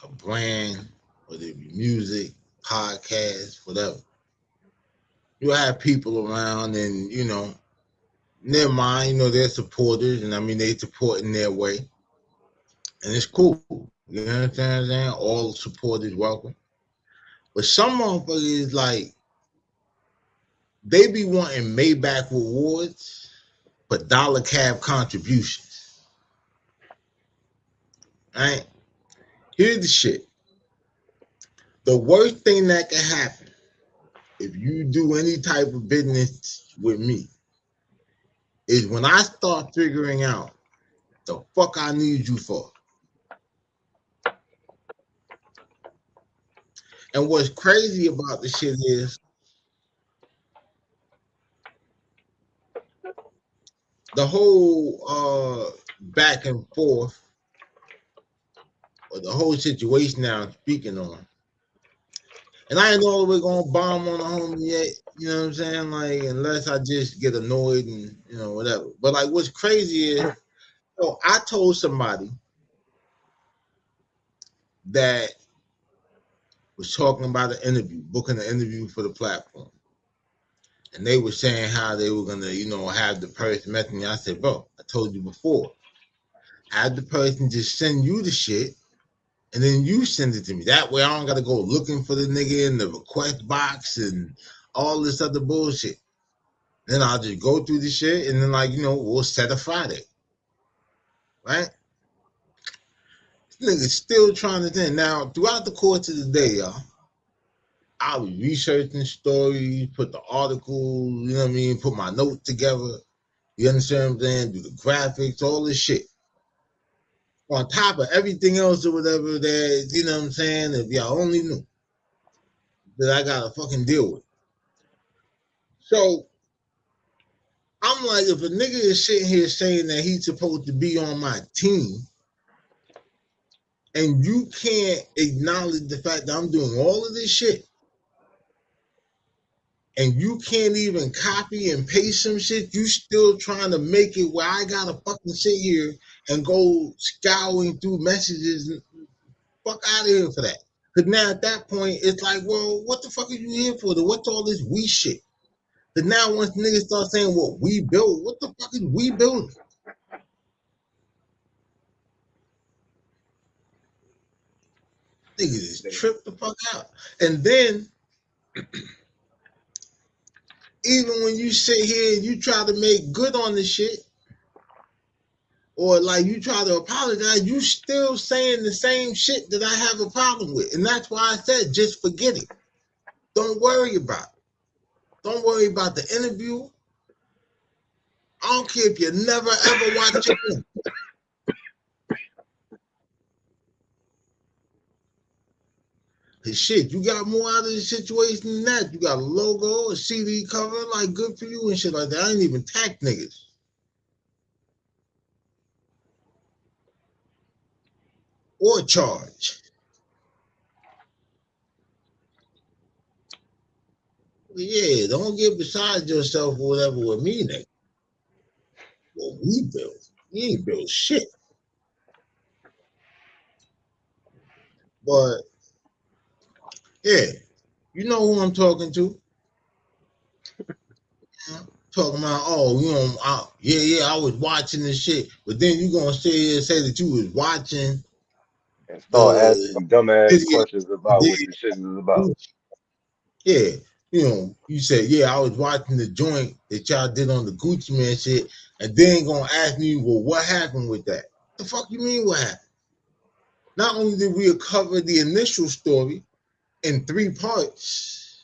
a brand, whether it be music, podcast, whatever. You have people around and, you know, in their mind, you know, they're supporters, and I mean, they support in their way. And it's cool. You know what I'm saying? All support is welcome. But some motherfuckers, like, they be wanting Maybach rewards for dollar cab contributions. Right? Here's the shit. The worst thing that can happen if you do any type of business with me is when I start figuring out the fuck I need you for. And what's crazy about the shit is the whole back and forth, or the whole situation that I'm speaking on. And I ain't all the way gonna bomb on the homie yet, you know what I'm saying? Like, unless I just get annoyed and, you know, whatever. But like, what's crazy is, so I told somebody that was talking about an interview, booking an interview for the platform. And they were saying how they were gonna, you know, have the person message me. I said, bro, I told you before, have the person just send you the shit, and then you send it to me. That way I don't gotta go looking for the nigga in the request box and all this other bullshit. Then I'll just go through the shit, and then, like, you know, we'll set a Friday. Right? This nigga's still trying to think. Now, throughout the course of the day, y'all, I'll be researching stories, put the article, you know what I mean, put my notes together. You understand what I'm saying? Do the graphics, all this shit. On top of everything else or whatever that, you know what I'm saying, if y'all only knew that I gotta fucking deal with. So I'm like, if a nigga is sitting here saying that he's supposed to be on my team, and you can't acknowledge the fact that I'm doing all of this shit, and you can't even copy and paste some shit, you still trying to make it where I gotta fucking sit here and go scouring through messages. Fuck out of here for that. Because now at that point, it's like, well, what the fuck are you here for? What's all this we shit? Because now once niggas start saying what we built, what the fuck is we building? Niggas just trip the fuck out. And then, even when you sit here and you try to make good on the shit, or like you try to apologize, you still saying the same shit that I have a problem with. And that's why I said, just forget it. Don't worry about it. Don't worry about the interview. I don't care if you never ever watch it. Cause shit, you got more out of the situation than that. You got a logo, a CD cover, like good for you and shit like that. I ain't even tag niggas. Or charge. Yeah, don't get beside yourself or whatever with me, nigga. What we built. We ain't built shit. But yeah, you know who I'm talking to. Talking about, oh, you know, I was watching this shit, but then you gonna sit here and say that you was watching and start asking dumbass questions about what the shit is about. Yeah, you know, you said, yeah, I was watching the joint that y'all did on the Gucci Man shit, and then gonna ask me, well, what happened with that? The fuck you mean what happened? Not only did we cover the initial story in 3 parts,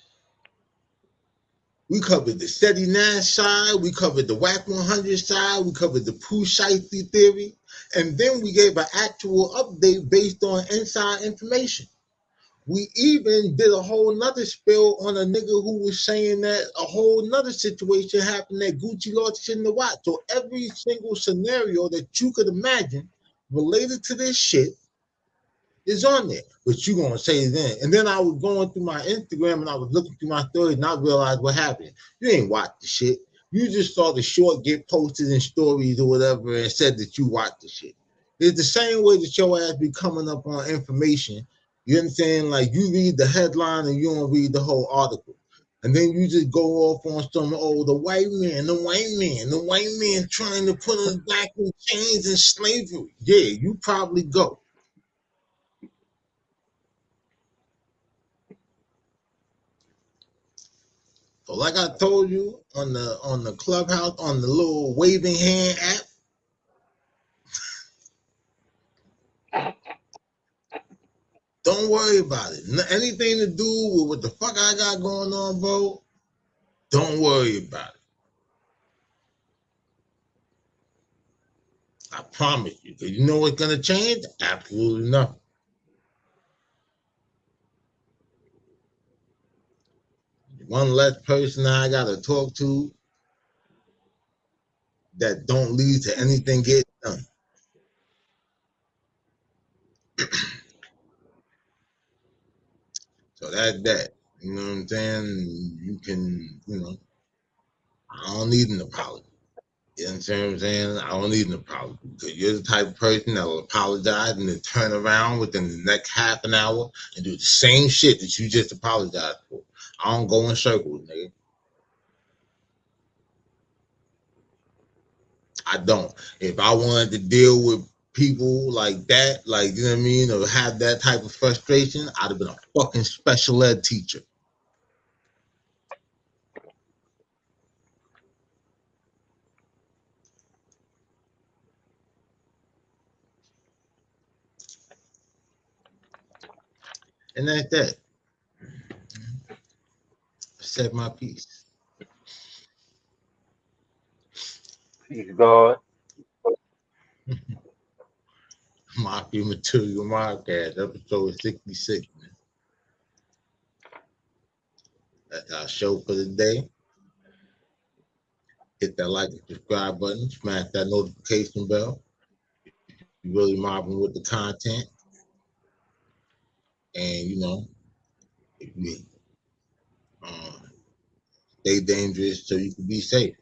we covered the Steady Nash side, we covered the Whack 100 side, we covered the Pooh Shiesty theory, and then we gave an actual update based on inside information. We even did a whole nother spill on a nigga who was saying that a whole nother situation happened that Gucci lost shit in the watch. So every single scenario that you could imagine related to this shit is on there. But you gonna say then. And then I was going through my Instagram and I was looking through my stories and I realized what happened. You ain't watched the shit. You just saw the short get posted in stories or whatever and said that you watched the shit. It's the same way that your ass be coming up on information. You understand? Like you read the headline and you don't read the whole article. And then you just go off on some, oh, the white man trying to put us back in chains and slavery. Yeah, you probably go. So like I told you on the Clubhouse, on the little waving hand app, don't worry about it. Anything to do with what the fuck I got going on, bro, don't worry about it. I promise you. Because you know what's going to change? Absolutely nothing. One less person I got to talk to that don't lead to anything getting done. So that's that. You know what I'm saying? You can, I don't need an apology. You understand what I'm saying? I don't need an apology because you're the type of person that will apologize and then turn around within the next half an hour and do the same shit that you just apologized for. I don't go in circles, nigga. I don't. If I wanted to deal with people like that, like, you know what I mean, or have that type of frustration, I'd have been a fucking special ed teacher. And that's that. I said my piece. Peace, God. Mafia Material MOBCAST, episode 66. Man. That's our show for the day. Hit that like and subscribe button. Smash that notification bell. You're really mobbing with the content. And, if you stay dangerous so you can be safe.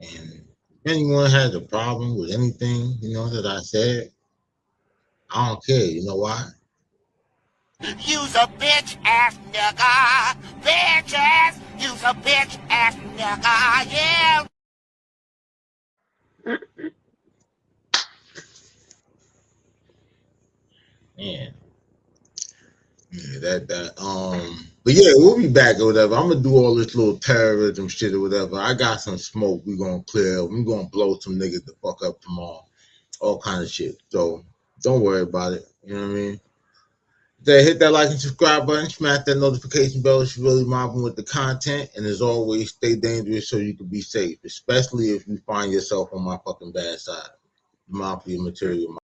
And if anyone has a problem with anything, that I said, I don't care. You know why? You's a bitch ass nigga. Bitch ass. You's a bitch ass nigga. Yeah. Man. Yeah, but yeah, we'll be back or whatever. I'm gonna do all this little terrorism shit or whatever. I got some smoke we gonna clear. We're gonna blow some niggas the fuck up tomorrow. All kind of shit. So don't worry about it. You know what I mean? Hit that like and subscribe button, smash that notification bell if you're really mobbing with the content. And as always, stay dangerous so you can be safe, especially if you find yourself on my fucking bad side. Mafia Material.